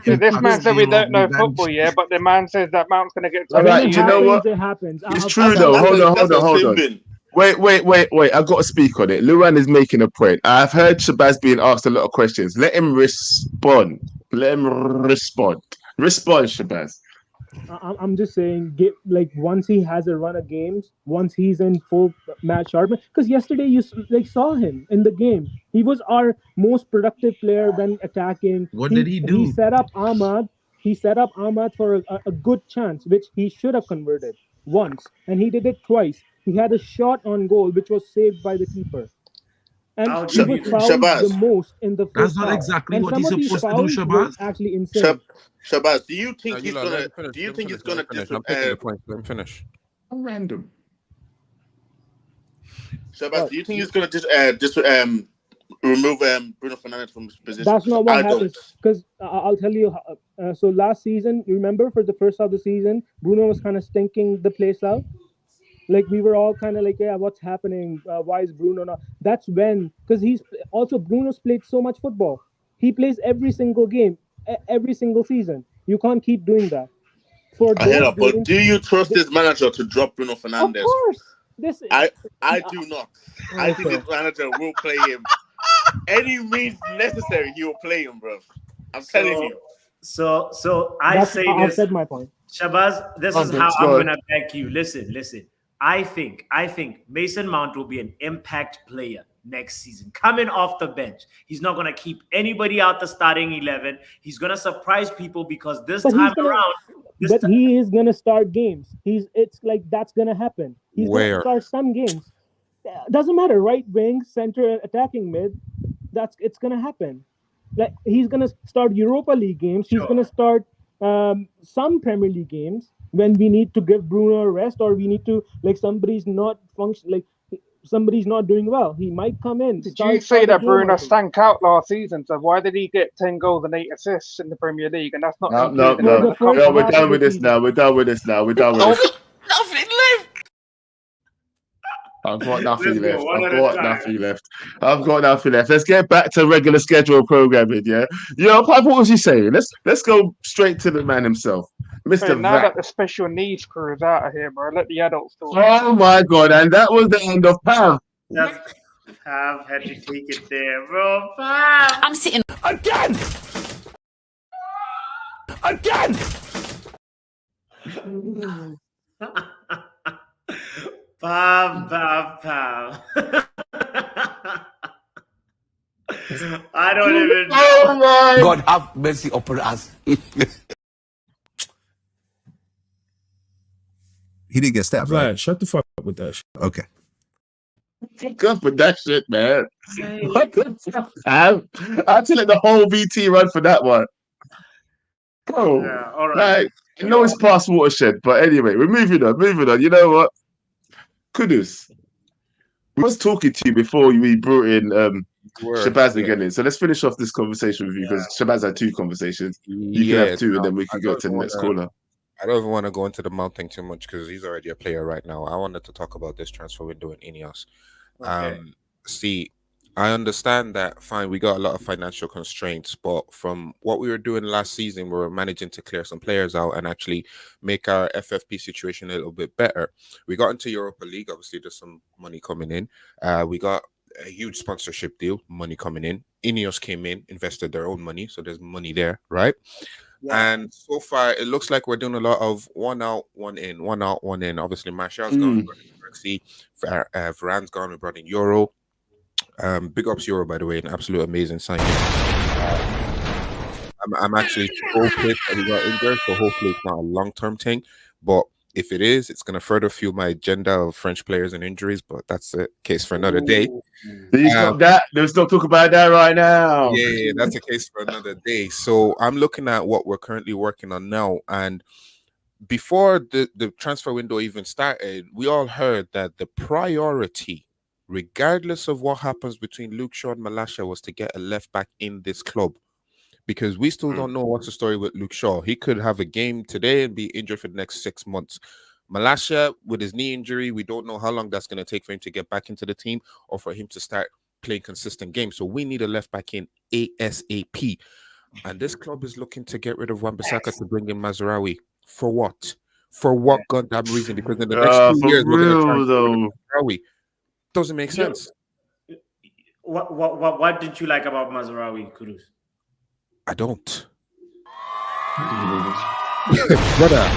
This man said we don't know football, but the man says that Mount's going to get 20 GA. All right, do you know what? It happens. It's true though. Hold on. Wait. I've got to speak on it. Luan is making a point. I've heard Shabazz being asked a lot of questions. Let him respond. Respond, Shabazz. I'm just saying, once he has a run of games, once he's in full match sharpness, because yesterday you saw him in the game. He was our most productive player when attacking. What did he do? He set up Ahmad for a good chance, which he should have converted. once, and he did it twice. He had a shot on goal which was saved by the keeper. And he was fouled the most in the first That's not half. exactly And what some he's of these supposed to do, fouls were Shabazz. actually insane. Shabazz, do you think No, he's Let gonna? him finish, Do you let him think he's finish, let gonna? him finish. I'm taking the point. Let him finish. Random. Shabazz, What? do you think he's gonna just remove Bruno Fernandes from his position? That's not what I happens. Because I'll tell you. So last season, you remember for the first half of the season, Bruno was kind of stinking the place out. Like we were all kind of like, yeah, what's happening? Why is Bruno not? That's when, because Bruno's played so much football. He plays every single game, every single season. You can't keep doing that. For I hear those that, but games, do you trust this manager to drop Bruno of Fernandes? course, I do not. I think this manager will play him. Any means necessary, he will play him, bro. I'm telling you. So I say I this. said my point. Shabazz, this is how I'm gonna back you. Listen. I think Mason Mount will be an impact player next season. Coming off the bench, he's not gonna keep anybody out the starting 11. He's gonna surprise people because he is gonna start games. It's like that's gonna happen. He's gonna start some games. Doesn't matter, right wing, center, attacking mid. It's gonna happen. Like he's gonna start Europa League games. He's gonna start some Premier League games when we need to give Bruno a rest, or we need to somebody's not doing well. He might come in. Did you say that Bruno stank out last season? So why did he get 10 goals and 8 assists in the Premier League? And that's not no. We're done with this now. We're done with this now. Nothing left. I've got nothing left. Let's get back to regular schedule programming. Yeah, Pipe, what was he saying? Let's go straight to the man himself, Mr. Hey, now that the special needs crew is out of here, bro, let the adults talk. Oh my God! And that was the end of Pav. Pav had to take it there, bro. Pav. I'm sitting again. Pav. I don't even know. Oh my God have mercy upon us. He didn't get stabbed, right? Shut the fuck up with that shit. Okay. Fuck up with that shit, man. What the fuck? I'll let the whole VT run for that one. Bro, yeah, all right. I know it's past watershed, but anyway, we're moving on. You know what? Kudus. We was talking to you before we brought in Shabazz again. So let's finish off this conversation with you because Shabazz had 2 conversations. You can have 2 and then we can go to the next caller. I don't even want to go into the Mount thing too much because he's already a player right now. I wanted to talk about this transfer window in Ineos. Okay. See, I understand that, fine, we got a lot of financial constraints, but from what we were doing last season, we were managing to clear some players out and actually make our FFP situation a little bit better. We got into Europa League, obviously there's some money coming in. We got a huge sponsorship deal, money coming in. Ineos came in, invested their own money, so there's money there, right? Yeah. And so far, it looks like we're doing a lot of one out, one in, one out, one in. Obviously, Martial's gone, we brought in Berksy, Varane's gone, we brought in Euro. Big ups Euro, by the way, an absolute amazing signing. I'm actually so pissed that he got injured, so hopefully it's not a long-term thing. But if it is, it's going to further fuel my agenda of French players and injuries, but that's a case for another day. Let's not talk about that right now. Yeah, that's a case for another day. So I'm looking at what we're currently working on now. And before the transfer window even started, we all heard that the priority, regardless of what happens between Luke Shaw and Malacia, was to get a left back in this club. Because we still don't know what's the story with Luke Shaw. He could have a game today and be injured for the next 6 months. Malacia, with his knee injury, we don't know how long that's going to take for him to get back into the team or for him to start playing consistent games. So we need a left back in ASAP. And this club is looking to get rid of Wan-Bissaka to bring in Mazraoui. For what? For what goddamn reason? Because in the next 2 years, we're going to try to bring in Mazraoui. Doesn't make sense. What did you like about Mazraoui, Kudus? I don't. Brother.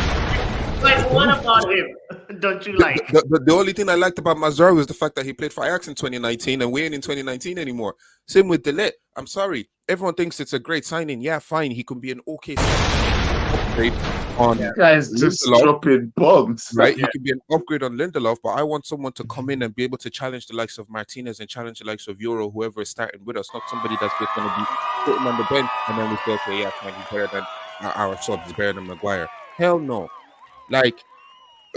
Like, what about him? Don't you like? The only thing I liked about Mazraoui was the fact that he played for Ajax in 2019 and we ain't in 2019 anymore. Same with Delet. I'm sorry. Everyone thinks it's a great signing. Yeah, fine. He can be an okay signing. upgrade on guys just Lindelof, dropping bombs. right? He could be an upgrade on Lindelof, but I want someone to come in and be able to challenge the likes of Martinez and challenge the likes of Euro, whoever is starting with us, not somebody that's just going to be sitting on the bench and then we say, okay, yeah, fine, he's better than our sub, he's better than Maguire. Hell no. Like,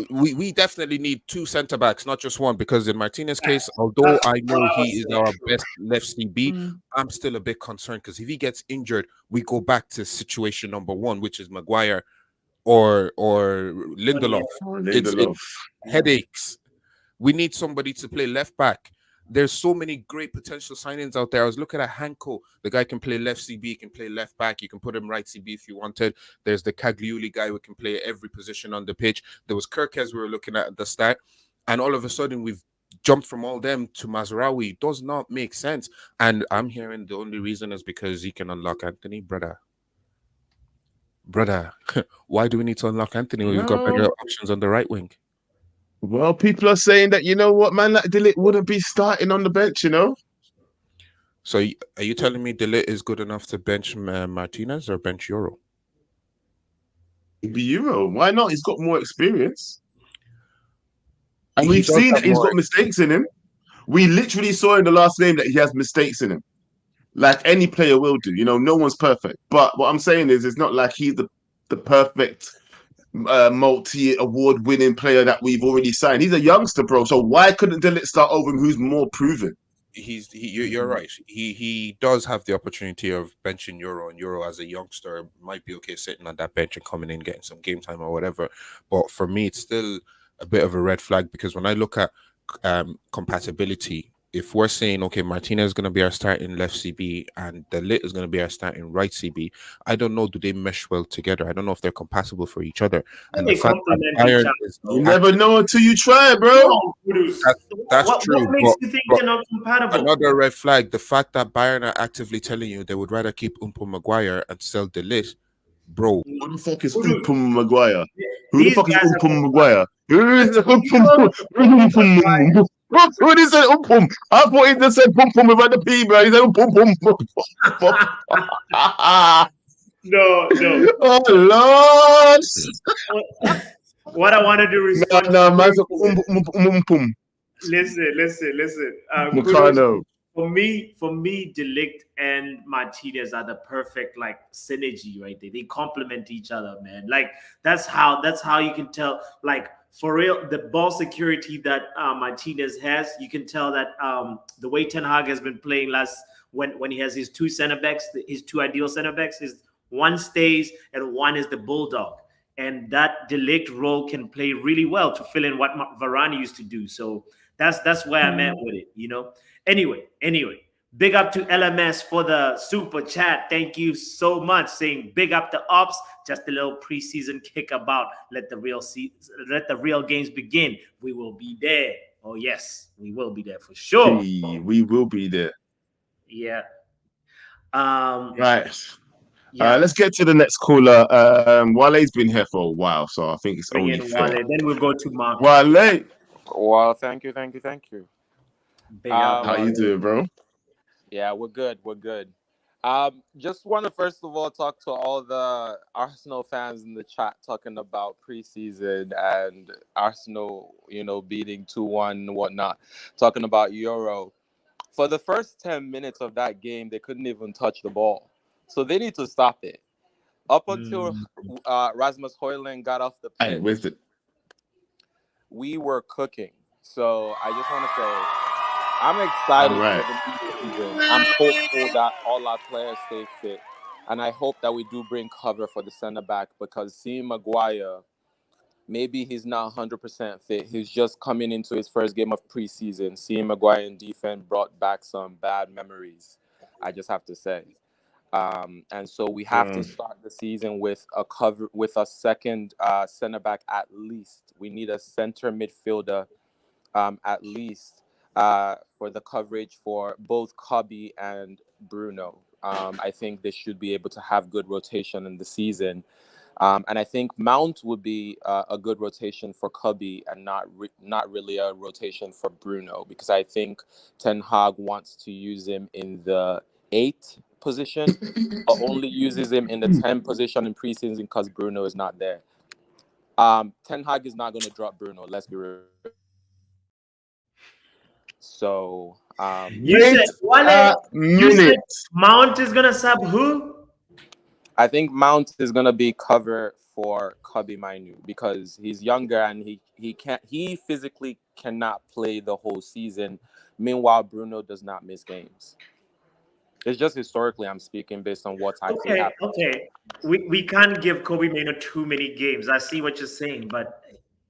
we definitely need two centre backs, not just one, because in Martinez's case, although I know he is our best left CB, I'm still a bit concerned because if he gets injured, we go back to situation number one, which is Maguire or Lindelof. It's headaches. We need somebody to play left back. There's so many great potential signings out there. I was looking at Hanko. The guy can play left CB, can play left back. You can put him right CB if you wanted. There's the Cagliuli guy who can play every position on the pitch. There was Kirkes we were looking at the start. And all of a sudden, we've jumped from all them to Mazraoui. It does not make sense. And I'm hearing the only reason is because he can unlock Anthony, brother. Why do we need to unlock Anthony when we've got better options on the right wing? Well, people are saying that, you know what, man, that De Ligt wouldn't be starting on the bench, you know? So are you telling me De Ligt is good enough to bench Martinez or bench Euro? It'd be Euro. Why not? He's got more experience. And we've seen that he's got mistakes in him. We literally saw in the last game that he has mistakes in him. Like any player will do. You know, no one's perfect. But what I'm saying is, it's not like he's the perfect multi-award winning player that we've already signed. He's a youngster, bro. So why couldn't De Ligt start over him who's more proven? You're right. He does have the opportunity of benching Euro, and Euro as a youngster might be okay sitting on that bench and coming in, getting some game time or whatever. But for me, it's still a bit of a red flag because when I look at compatibility, if we're saying, okay, Martinez is going to be our starting left CB and De Ligt is going to be our starting right CB, I don't know, do they mesh well together? I don't know if they're compatible for each other. And the fact that Bayern is you never know until you try, bro. That's true. What makes you think they're not compatible? Another red flag, the fact that Bayern are actively telling you they would rather keep Maguire and sell De Ligt, bro. Who the fuck is Maguire? Who the fuck is Maguire? Who is Umpum? Who did say Umpum? I thought he just said Pum without the P, bro. He said Umpum. No. Oh, Lord. What I wanted to respond no, man, Umpum. Listen. Meccano. For me, De Ligt and Martinez are the perfect like synergy right there. They complement each other, man. Like that's how you can tell. Like for real, the ball security that Martinez has, you can tell that the way Ten Hag has been playing when he has his two center backs, his two ideal center backs is one stays and one is the bulldog. And that De Ligt role can play really well to fill in what Varane used to do. So that's where I'm at with it, you know. Anyway, big up to LMS for the super chat. Thank you so much. Saying big up the ops. Just a little preseason kickabout. Let the real games begin. We will be there. Oh yes, we will be there for sure. We will be there. Yeah. Right. Yeah. Let's get to the next caller. Wale's been here for a while, so I think it's only fair. Wale. Then we'll go to Mark. Wale. Well, thank you. How you doing, bro? Yeah, we're good. Just want to first of all talk to all the Arsenal fans in the chat talking about preseason and Arsenal, beating 2-1 whatnot, talking about Euro. For the first 10 minutes of that game, they couldn't even touch the ball. So they need to stop it. Up until Rasmus Højlund got off the pitch, hey, where's it? We were cooking. So I just want to say, I'm excited for the new season. I'm hopeful that all our players stay fit. And I hope that we do bring cover for the center back because seeing Maguire, maybe he's not 100% fit. He's just coming into his first game of preseason. Seeing Maguire in defense brought back some bad memories, I just have to say. And so we have to start the season with a second center back at least. We need a center midfielder at least for the coverage for both Kobe and Bruno. I think they should be able to have good rotation in the season. And I think Mount would be a good rotation for Kobe and not really a rotation for Bruno because I think Ten Hag wants to use him in the 8 position, but only uses him in the 10 position in preseason because Bruno is not there. Ten Hag is not going to drop Bruno. Let's be real. So, you said Mount is going to sub who? I think Mount is going to be cover for Kobbie Mainoo because he's younger and he physically cannot play the whole season. Meanwhile, Bruno does not miss games. It's just historically I'm speaking based on what's actually happening. Okay. We can't give Kobbie Mainoo too many games. I see what you're saying, but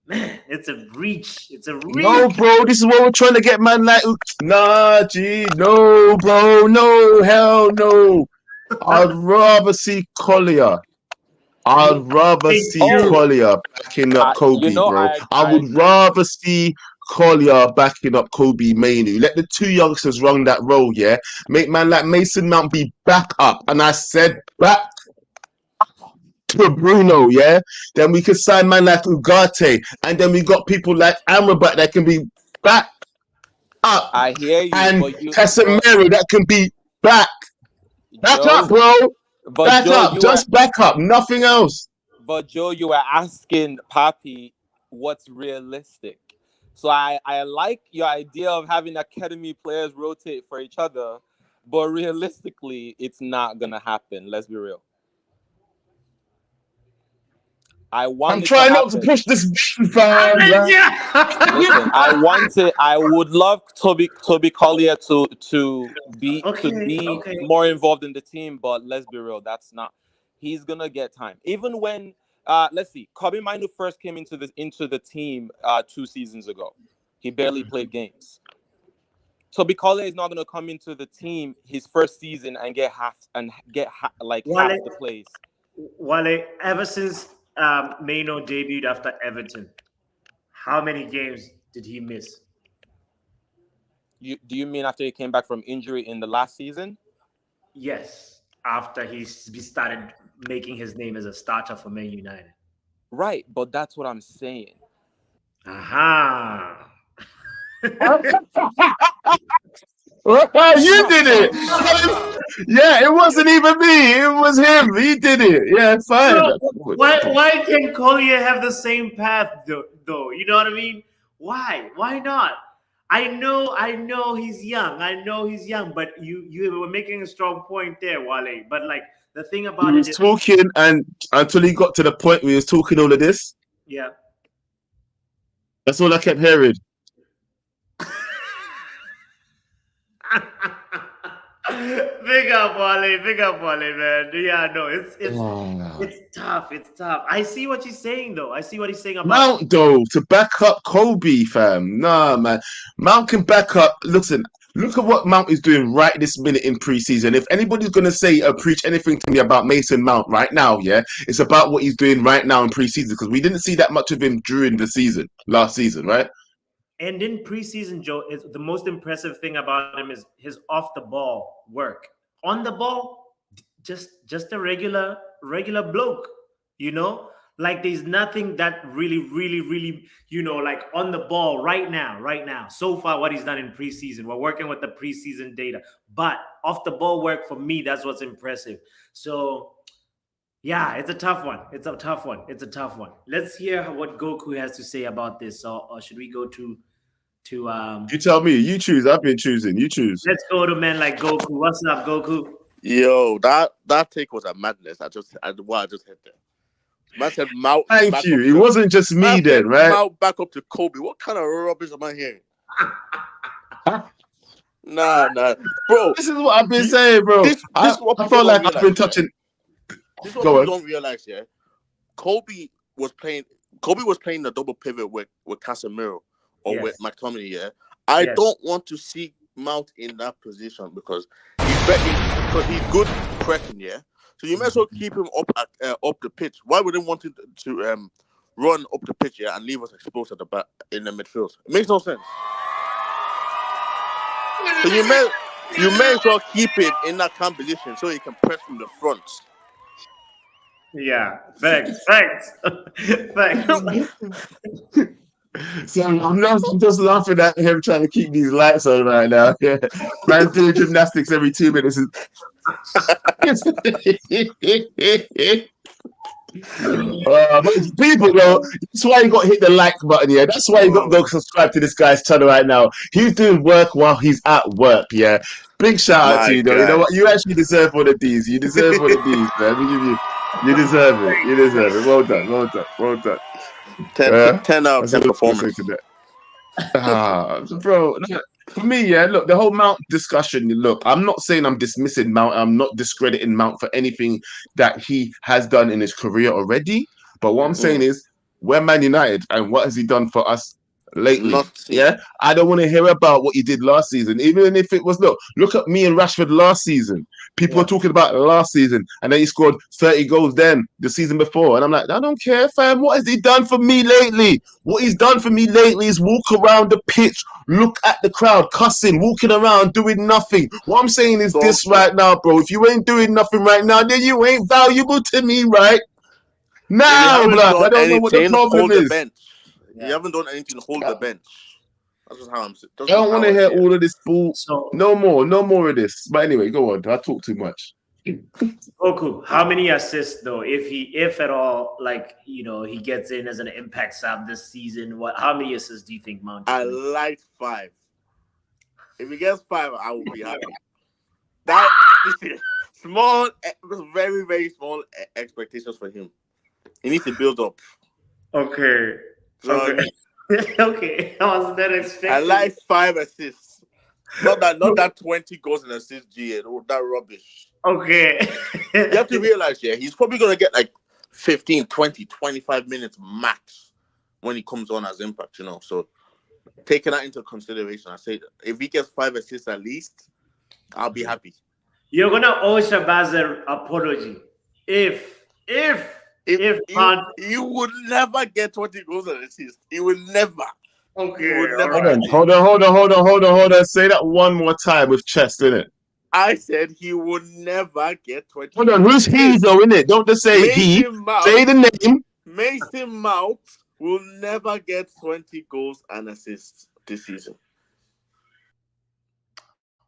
man, it's a reach. It's a reach. No, bro, this is what we're trying to get, man. Like, nah, G, no, bro, no, hell no. I'd rather see Collier. I'd rather see Collier backing up Kobbie, bro. I would rather see Collier backing up Kobbie Mainoo. Let the two youngsters run that role, yeah? Make man like Mason Mount be back up. And I said back to Bruno, yeah? Then we can sign man like Ugarte. And then we got people like Amrabat that can be back up. I hear you. And Casemiro that can be back. Back up, bro. But back Joe, up. Just back up. Nothing else. But Joe, you were asking Papi what's realistic. So I like your idea of having academy players rotate for each other, but realistically, it's not gonna happen. Let's be real. I'm trying not to push this fam. Listen, I would love Toby Collier to be more involved in the team, but let's be real, that's not. He's gonna get time. Even when let's see, Kobbie Mainoo first came into the team 2 seasons ago. He barely played games. Toby Collier is not gonna come into the team his first season and get half the plays. Wale, ever since Mainoo debuted after Everton, how many games did he miss? Do you mean after he came back from injury in the last season? Yes, after he started making his name as a starter for Man United. Right, but that's what I'm saying. Aha. You did it. Yeah, it wasn't even me. It was him. He did it. Yeah, it's fine. No, why can't Collier have the same path though? You know what I mean? Why? Why not? I know he's young. But you were making a strong point there, Wale. But like the thing about he was talking, and until he got to the point where he was talking all of this. Yeah. That's all I kept hearing. Big up, Wale, man. Yeah, no, it's tough. It's tough. I see what you're saying, though. I see what he's saying about Mount, though, to back up Kobbie, fam. Nah, man. Mount can back up. Listen, look at what Mount is doing right this minute in preseason. If anybody's gonna say or preach anything to me about Mason Mount right now, yeah, it's about what he's doing right now in preseason because we didn't see that much of him during the season, last season, right? And in preseason, Joe, the most impressive thing about him is his off-the-ball work. On the ball, just a regular bloke, you know? Like there's nothing that really, you know, like on the ball right now. So far, what he's done in preseason, we're working with the preseason data. But off-the-ball work, for me, that's what's impressive. So, yeah, it's a tough one. Let's hear what Goku has to say about this. Or should we go to you tell me. You choose. I've been choosing. You choose. Let's go to men like Goku. What's up, Goku? Yo, that take was a madness. I just hit there. Man said Mount. Thank you. It wasn't just me then, right? Mount back up to Kobbie. What kind of rubbish am I hearing? Nah, bro. This is what I've been saying, bro. I felt like I've been touching. This is what people don't realize, yeah. Kobbie was playing the double pivot with Casemiro or with McTominay, yeah. I don't want to see Mount in that position because he's good pressing, yeah. So you might as well keep him up the pitch. Why would they want him to run up the pitch, yeah, and leave us exposed at the back in the midfield? It makes no sense. So you may as well keep him in that kind of position so he can press from the front. Yeah, thanks. So I'm just laughing at him trying to keep these lights on right now. Yeah, man doing gymnastics every 2 minutes. People, though, that's why you got to hit the like button, yeah. That's why you got to go subscribe to this guy's channel right now. He's doing work while he's at work, yeah. Big shout out to you, though. You know what? You actually deserve one of these. You deserve one of these, man. Let me give you. You deserve it. You deserve it. Well done. Well done. Well done. 10 out of 10 performance. Bro, for me, yeah, look, the whole Mount discussion, look, I'm not saying I'm dismissing Mount. I'm not discrediting Mount for anything that he has done in his career already. But what I'm saying is, we're Man United, and what has he done for us lately? Yeah, I don't want to hear about what he did last season, even if it was look at me and Rashford last season. People are talking about last season, and then he scored 30 goals then the season before, and I'm like, I don't care, fam. What has he done for me lately? What he's done for me lately is walk around the pitch, look at the crowd, cussing, walking around, doing nothing. What I'm saying is this right now, bro. If you ain't doing nothing right now, then you ain't valuable to me, right? Now, blood. I don't know what the problem is. You haven't done anything to hold the bench. That's just how I'm saying. I don't want to hear all of this bull. No more of this. But anyway, go on. I talk too much. Goku, how many assists though? If at all, like he gets in as an impact sub this season. How many assists do you think Mount? I like 5. If he gets 5, I will be happy. That small, very very small expectations for him. He needs to build up. Okay. Okay. I was not expecting. I like 5 assists. Not that 20 goals and assists, GA. That rubbish. Okay. You have to realize, he's probably going to get like 15, 20, 25 minutes max when he comes on as impact, So taking that into consideration, I say that if he gets 5 assists at least, I'll be happy. You're going to owe Shabazz an apology. If you would never get 20 goals and assists. He will never. Okay. Hold on. Say that one more time with chest in it. I said he would never get 20. Hold on, who's he though, innit? Don't just say he. Say the name. Mason Mount will never get 20 goals and assists this season.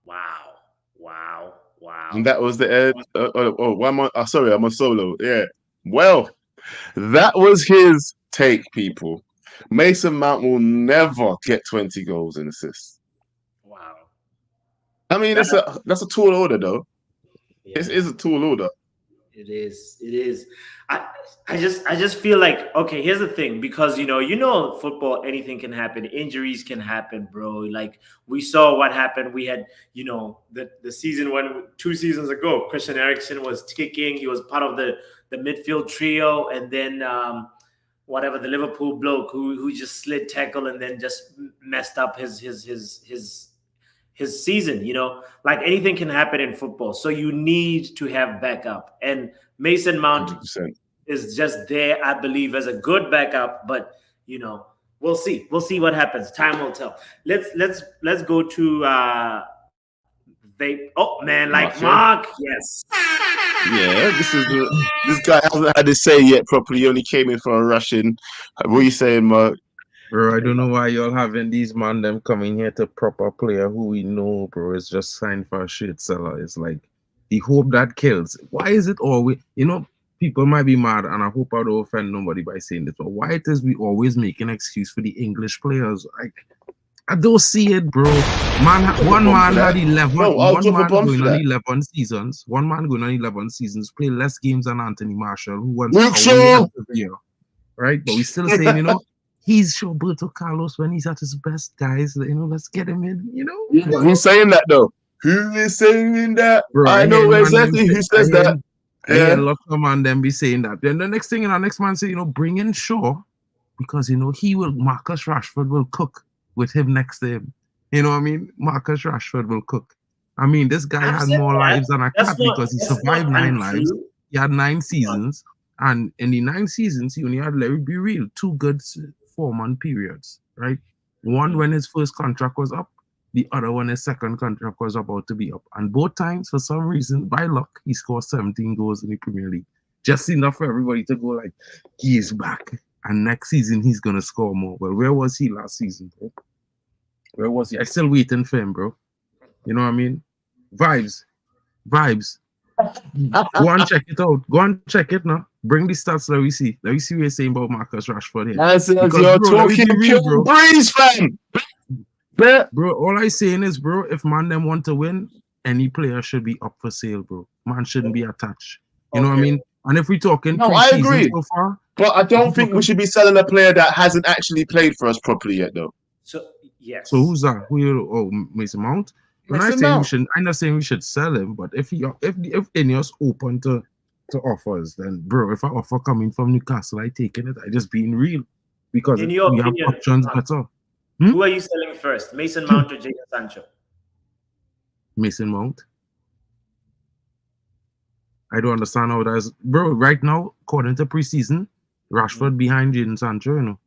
Wow. And that was the end. Sorry, I'm a solo. Yeah. Well, that was his take, people. Mason Mount will never get 20 goals and assists. Wow. I mean, that's a tall order, though. Yeah. It is a tall order. It is. I just feel like, okay, here's the thing, because football, anything can happen. Injuries can happen, bro. Like we saw what happened. We had, the season 2 seasons ago, Christian Eriksen was kicking. He was part of the midfield trio, and then the Liverpool bloke who just slid tackle and then just messed up his season. Like anything can happen in football, so you need to have backup, and Mason Mount 100%. is just there, I believe, as a good backup, but we'll see what happens. Time will tell. Let's go to Mark. Yes. Yeah, this guy hasn't had his say yet properly. He only came in for a rushing. What are you saying, Mark? Bro, I don't know why y'all having these man them coming here to proper player who we know, bro. It's just signed for a shit seller. It's like the hope that kills. Why is it always, people might be mad, and I hope I don't offend nobody by saying this, but why it is we always make an excuse for the English players? Like, I don't see it, bro. One man had 11. One man going on 11 seasons. One man going on 11 seasons, play less games than Anthony Marshall, who went away year, right? But we still saying, he's Roberto Carlos when he's at his best, guys. Let's get him in, Who's saying that, though? Who is saying that? Bro, I know exactly who says that. I hear lots of man them be saying that. Then the next thing, our next man say, bring in Shaw, because, Marcus Rashford will cook with him next to him. You know what I mean? Marcus Rashford will cook. I mean, this guy has more lives than a cat because he survived 9 lives. He had 9 seasons. And in the 9 seasons, he only had, let me be real, 2 good 4-month periods, right? One when his first contract was up, the other one his second contract was about to be up. And both times, for some reason, by luck, he scored 17 goals in the Premier League. Just enough for everybody to go like, he is back. And next season, he's going to score more. Well, where was he last season, bro? Where was he? I'm still waiting for him, bro. You know what I mean? Vibes. Go and check it out. Go and check it now. Bring the stats. Let me see. Let me see what you're saying about Marcus Rashford here. As you're bro, talking pure breeze, fam. Bro, all I saying is, bro, if man them want to win, any player should be up for sale, bro. Man shouldn't be attached. You know what I mean? And if we're talking I agree. so far, but I don't think we should be selling a player that hasn't actually played for us properly yet, though. So yes. So who's that? Mason Mount? I'm not saying we should sell him, but if Ineos open to offers, then bro, if an offer coming from Newcastle, I taking it. I just being real because in your we opinion, have options better. Who are you selling first, Mason Mount or Jadon Sancho? Mason Mount. I don't understand how that is, bro. Right now, according to preseason, Rashford behind Jadon Sancho, you know,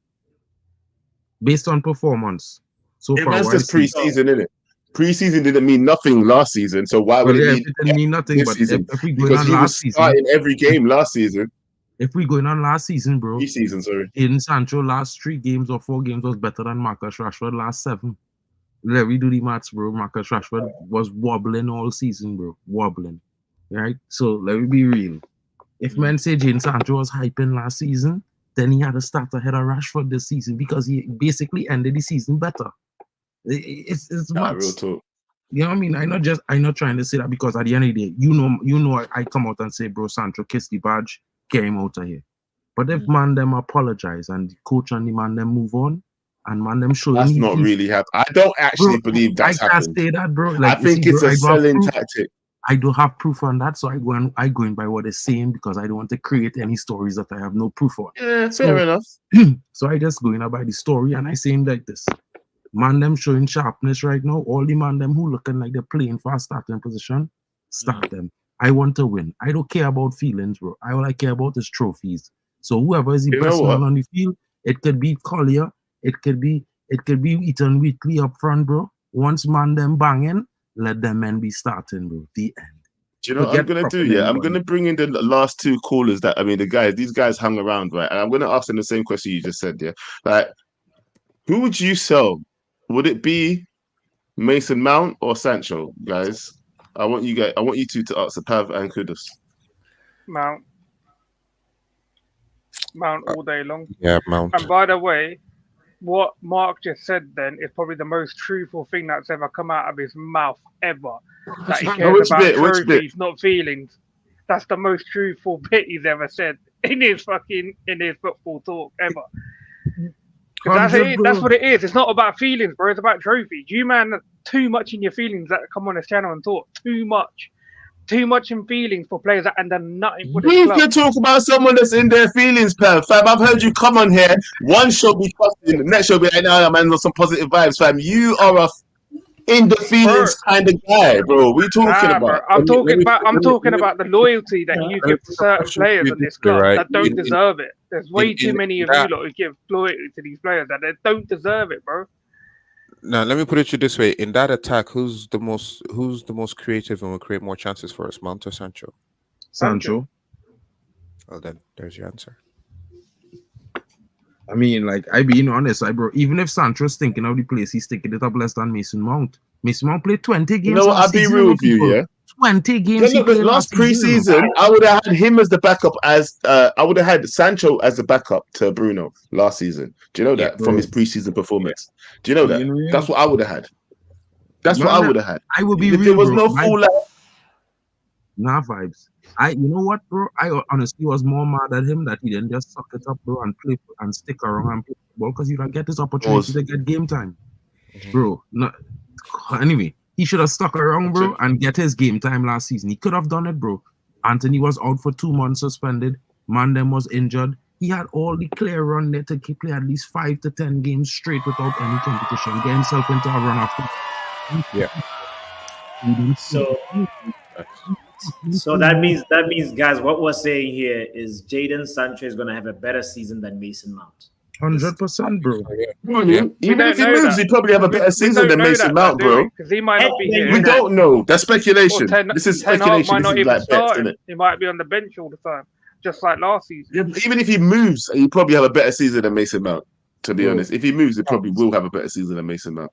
based on performance. So far, that's just preseason, isn't it? Preseason didn't mean nothing last season, so why would it didn't mean nothing? But if we going on last season, starting every game last season. If we going on last season, bro, preseason, sorry, Jadon Sancho last 3 games or 4 games was better than Marcus Rashford last 7. Let me do the maths, bro. Marcus Rashford was wobbling all season, bro, wobbling. Right? So let me be real. If men say Jadon Sancho was hyping last season, then he had to start ahead of Rashford this season because he basically ended the season better. It's real talk. You know what I mean? I'm not trying to say that because at the end of the day, you know, I come out and say, bro, Sancho, kiss the badge, get him out of here. But if man them apologize and the coach and the man them move on, and man them show that's not really happen. I don't actually believe that's happened. I can't say that, bro. Like, I think it's a selling tactic. I don't have proof on that, so I go in by what they're saying because I don't want to create any stories that I have no proof on. Yeah, fair enough. So I just go in by the story and I saying like this. Man them showing sharpness right now. All the man them who looking like they're playing for a starting position, start them. I want to win. I don't care about feelings, bro. All I care about is trophies. So whoever is the best man on the field, it could be Collier, it could be Ethan Wheatley up front, bro. Once man them banging, let them men be starting, bro. The end. Do you know what I'm gonna do? Yeah, I'm gonna bring in the last 2 callers these guys hung around, right? And I'm gonna ask them the same question you just said, yeah. Like, who would you sell? Would it be Mason Mount or Sancho, guys? I want you two to answer, Pav and Kudus. Mount all day long. Yeah, Mount. And by the way, what Mark just said then is probably the most truthful thing that's ever come out of his mouth ever. That he cares about trophies, not feelings. That's the most truthful bit he's ever said in his football talk ever. That's what it is. It's not about feelings, bro. It's about trophies. You man are too much in your feelings that come on this channel and talk. Too much in feelings for players that and done nothing for the club. You can talk about someone that's in their feelings, fam. I've heard you come on here. One show be trusting, the next show be like, "No, man, on some positive vibes, fam." You are a in the feelings kind of guy, bro. We talking about? Bro. I'm talking about the loyalty that you give to certain players in this club that don't deserve it. There's way too many of you lot who give loyalty to these players that they don't deserve it, bro. Now let me put it to you this way: in that attack, who's the most creative and will create more chances for us, Mount or Sancho? Sancho. Well, then there's your answer. I mean, like, I being honest, bro, even if Sancho's thinking of the place, he's taking it up less than Mason Mount. Mason Mount played 20 games. You know what? I'll be real with you, yeah? 20 games. Last preseason, I would have had him as the backup I would have had Sancho as the backup to Bruno last season. Do you know that from his preseason performance? Do you know that? That's what I would have had. That's what I would have had. I would be if real, there was bro. no full Nah, vibes. You know what, bro? I honestly was more mad at him that he didn't just suck it up, bro, and play and stick around and play football because you don't get this opportunity to get game time, bro. Anyway, he should have stuck around, bro, and get his game time last season. He could have done it, bro. Anthony was out for 2 months suspended. Mandem was injured. He had all the clear run there to play at least 5 to 10 games straight without any competition. Get himself into a run after. Yeah. So that means, guys, what we're saying here is Jadon Sancho is going to have a better season than Mason Mount. 100%, bro. Even if he moves, he'd probably have a better season than Mason Mount, bro. Because he might not be here. We don't know. That's speculation. This is speculation. Might not this is even like bets, isn't it? He might be on the bench all the time, just like last season. Yeah, even if he moves, he'd probably have a better season than Mason Mount. To be honest, if he moves, he probably will have a better season than Mason Mount.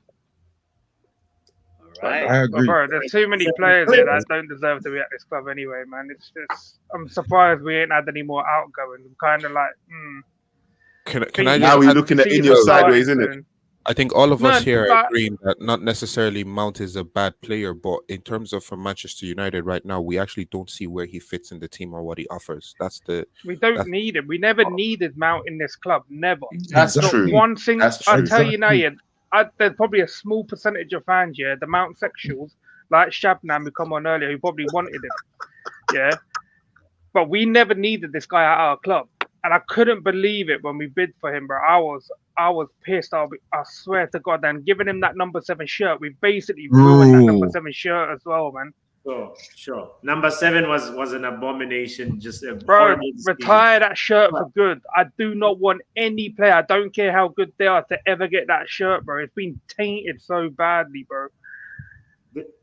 Right? I agree. Bro, there's too many players here that don't deserve to be at this club anyway, man. It's just, I'm surprised we ain't had any more outgoings. I'm kind of like, Can I now just we're looking at in your sideways, isn't it? I think all of us Man, here are like- agreeing that not necessarily Mount is a bad player, but in terms of for Manchester United right now, we actually don't see where he fits in the team or what he offers. We don't need him. We never needed Mount in this club. Never. That's Not true. one thing. That's true. I tell you now, there's probably a small percentage of fans, the Mount sexuals, like Shabnam, who come on earlier, who probably wanted him. Yeah. But we never needed this guy at our club. And I couldn't believe it when we bid for him, bro. I was pissed. I swear to God. And giving him that number 7 shirt, we basically ruined that number 7 shirt as well, man. Sure. Number 7 was an abomination. Just a bro, retire that shirt for good. I do not want any player. I don't care how good they are to ever get that shirt, bro. It's been tainted so badly, bro.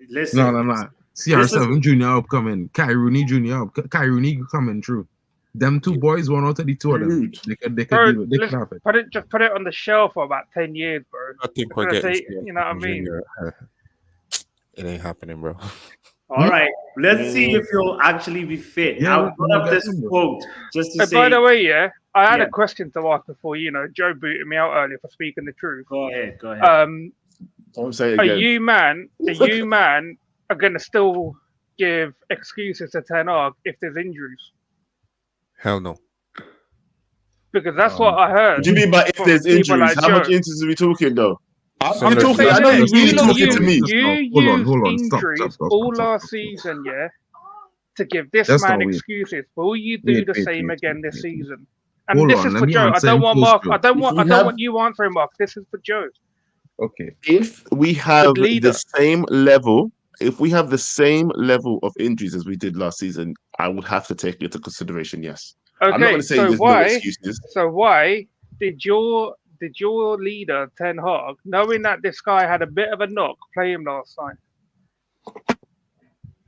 Listen. No. CR7 Junior upcoming. Kai Rooney Junior Kai Rooney coming through. Them 2 boys, 1 out of the 2 of them. They could Bro, deal with it. Just put it on the shelf for about 10 years, bro. I think we're getting. You know what I mean? It ain't happening, bro. All right, let's see if you'll actually be fit. I'll put up this quote just to say. By the way, I had a question to ask before. Joe booted me out earlier for speaking the truth. Go ahead. Don't say it again. Are you man are going to still give excuses to Ten Hag if there's injuries? Hell no. Because that's what I heard. What do you mean by if there's injuries? Like How much injuries are we talking, though? I'm talking. I know you're really talking to me. Hold on. Injuries all last season, to give this man excuses. Will you do the same again this season? And this is for Joe. I don't want Mark. I don't want you answering, Mark. This is for Joe. Okay. If we have the same level, of injuries as we did last season, I would have to take it into consideration. Yes. Okay. I'm not going to say there's no excuses. So why did your leader Ten Hag, knowing that this guy had a bit of a knock, play him last night?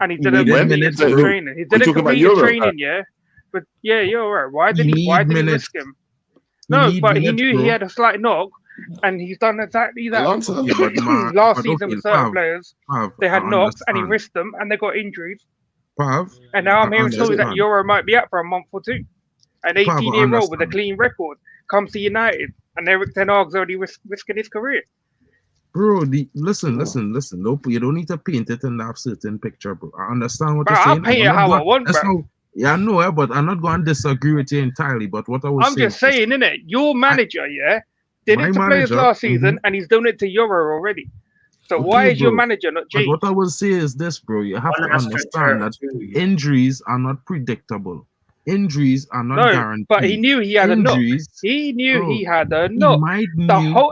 And he didn't complete the training. He didn't complete the training, But you're right. Why did he risk him? No, but he knew he had a slight knock, and he's done exactly that. Last season with certain players, they had knocks, and he risked them, and they got injuries. And now I'm hearing stories that Euro might be out for a month or 2. An 18-year-old with a clean record comes to United, and Eric Ten Hag's already risking his career. Bro, listen. Nope, you don't need to paint it in that certain picture, bro. I understand what you're saying. I'll paint it how I want, bro. I know, but I'm not going to disagree with you entirely. But what I'm just saying, innit? Your manager, did it to players last season, and he's done it to Euro already. So why is your manager not changed? What I will say is this, bro. You have to understand that injuries are not predictable. Injuries are not guaranteed. But he knew he had a knock. He knew he had a knock.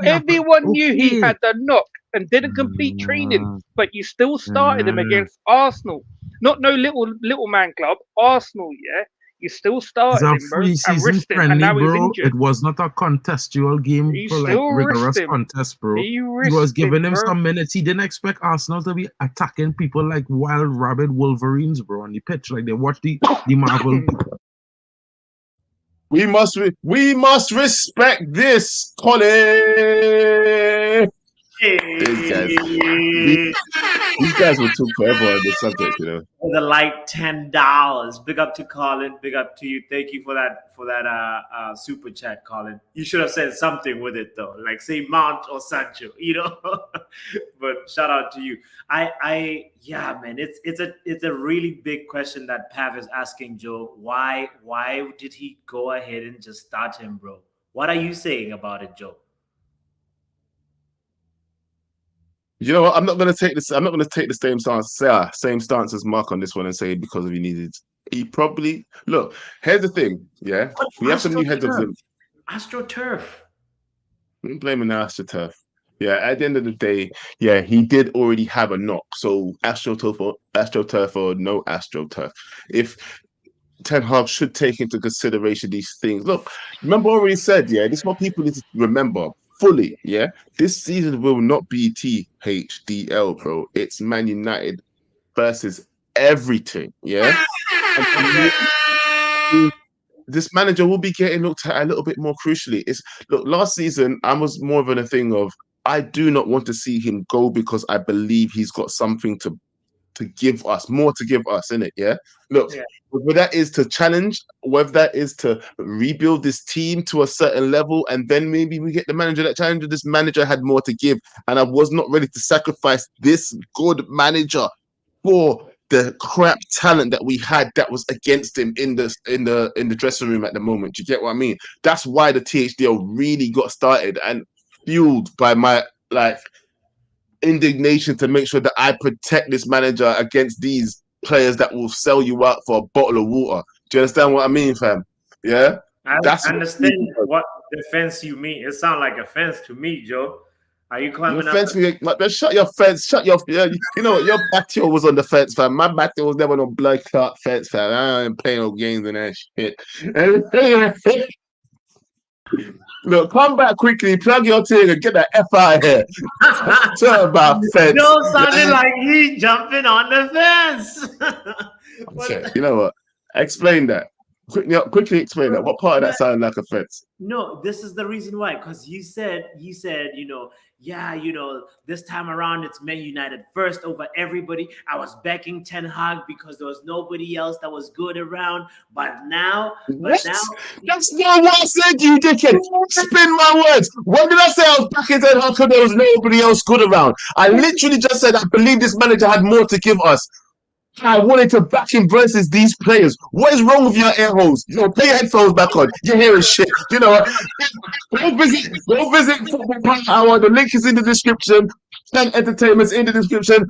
Everyone knew he had a knock and didn't complete training. But you still started him against Arsenal. Not no little man club. Arsenal, You still started him, bro. And risked him, and now he's injured. It was not a contestual game for rigorous contest, bro. He was giving him some minutes. He didn't expect Arsenal to be attacking people like wild rabid Wolverines, bro, on the pitch. Like they watch the Marvel. We must respect this, Colin. These guys will talk forever on this subject, For the like $10. Big up to Colin. Big up to you. Thank you for that super chat, Colin. You should have said something with it though, like say Mount or Sancho, But shout out to you. Man, it's a really big question that Pav is asking, Joe. Why did he go ahead and just start him, bro? What are you saying about it, Joe? You know what? I'm not going to take this. I'm not going to take the same stance as Mark on this one and say because he needed. He probably look. Here's the thing. Yeah, we have some new heads of them. AstroTurf. I'm blaming the AstroTurf. Yeah, at the end of the day, he did already have a knock. So AstroTurf or no AstroTurf. If Ten Hag should take into consideration these things. Look, remember I already said, this is what people need to remember. Fully, this season will not be THDL, bro. It's Man United versus everything, And this manager will be getting looked at a little bit more crucially. Last season I was more of a thing of I do not want to see him go because I believe he's got something to give us, more to give us, innit? Yeah. Look, whether that is to challenge, whether that is to rebuild this team to a certain level, and then maybe we get the manager that challenges. This manager had more to give, and I was not ready to sacrifice this good manager for the crap talent that we had that was against him in the dressing room at the moment. Do you get what I mean? That's why the THDL really got started and fueled by my indignation to make sure that I protect this manager against these players that will sell you out for a bottle of water. Do you understand what I mean, fam? Yeah? I understand what defense you mean. It sounds like offense to me, Joe. Are you climbing up? Shut your fence. Shut your... You know what? Your battle was on the fence, fam. My battle was never on blood clot fence, fam. I ain't playing no games and that shit. Look, come back quickly, plug your thing and get the F out of here. Talk about fence. Joe sounded like he's jumping on the fence. Okay, you know what? Explain that. Quickly explain that. What part of that sounded like a fence? No, this is the reason why. Because you said, this time around it's Man United first over everybody. I was backing Ten Hag because there was nobody else that was good around. But now, that's not what I said, you dickhead. Spin my words. When did I say I was backing Ten Hag because there was nobody else good around? I literally just said I believe this manager had more to give us. I wanted to back him versus these players. What is wrong with your ear holes? Put your headphones back on. You're hearing shit. You know what? Go visit Football Power Hour. The link is in the description. And Entertainment's in the description.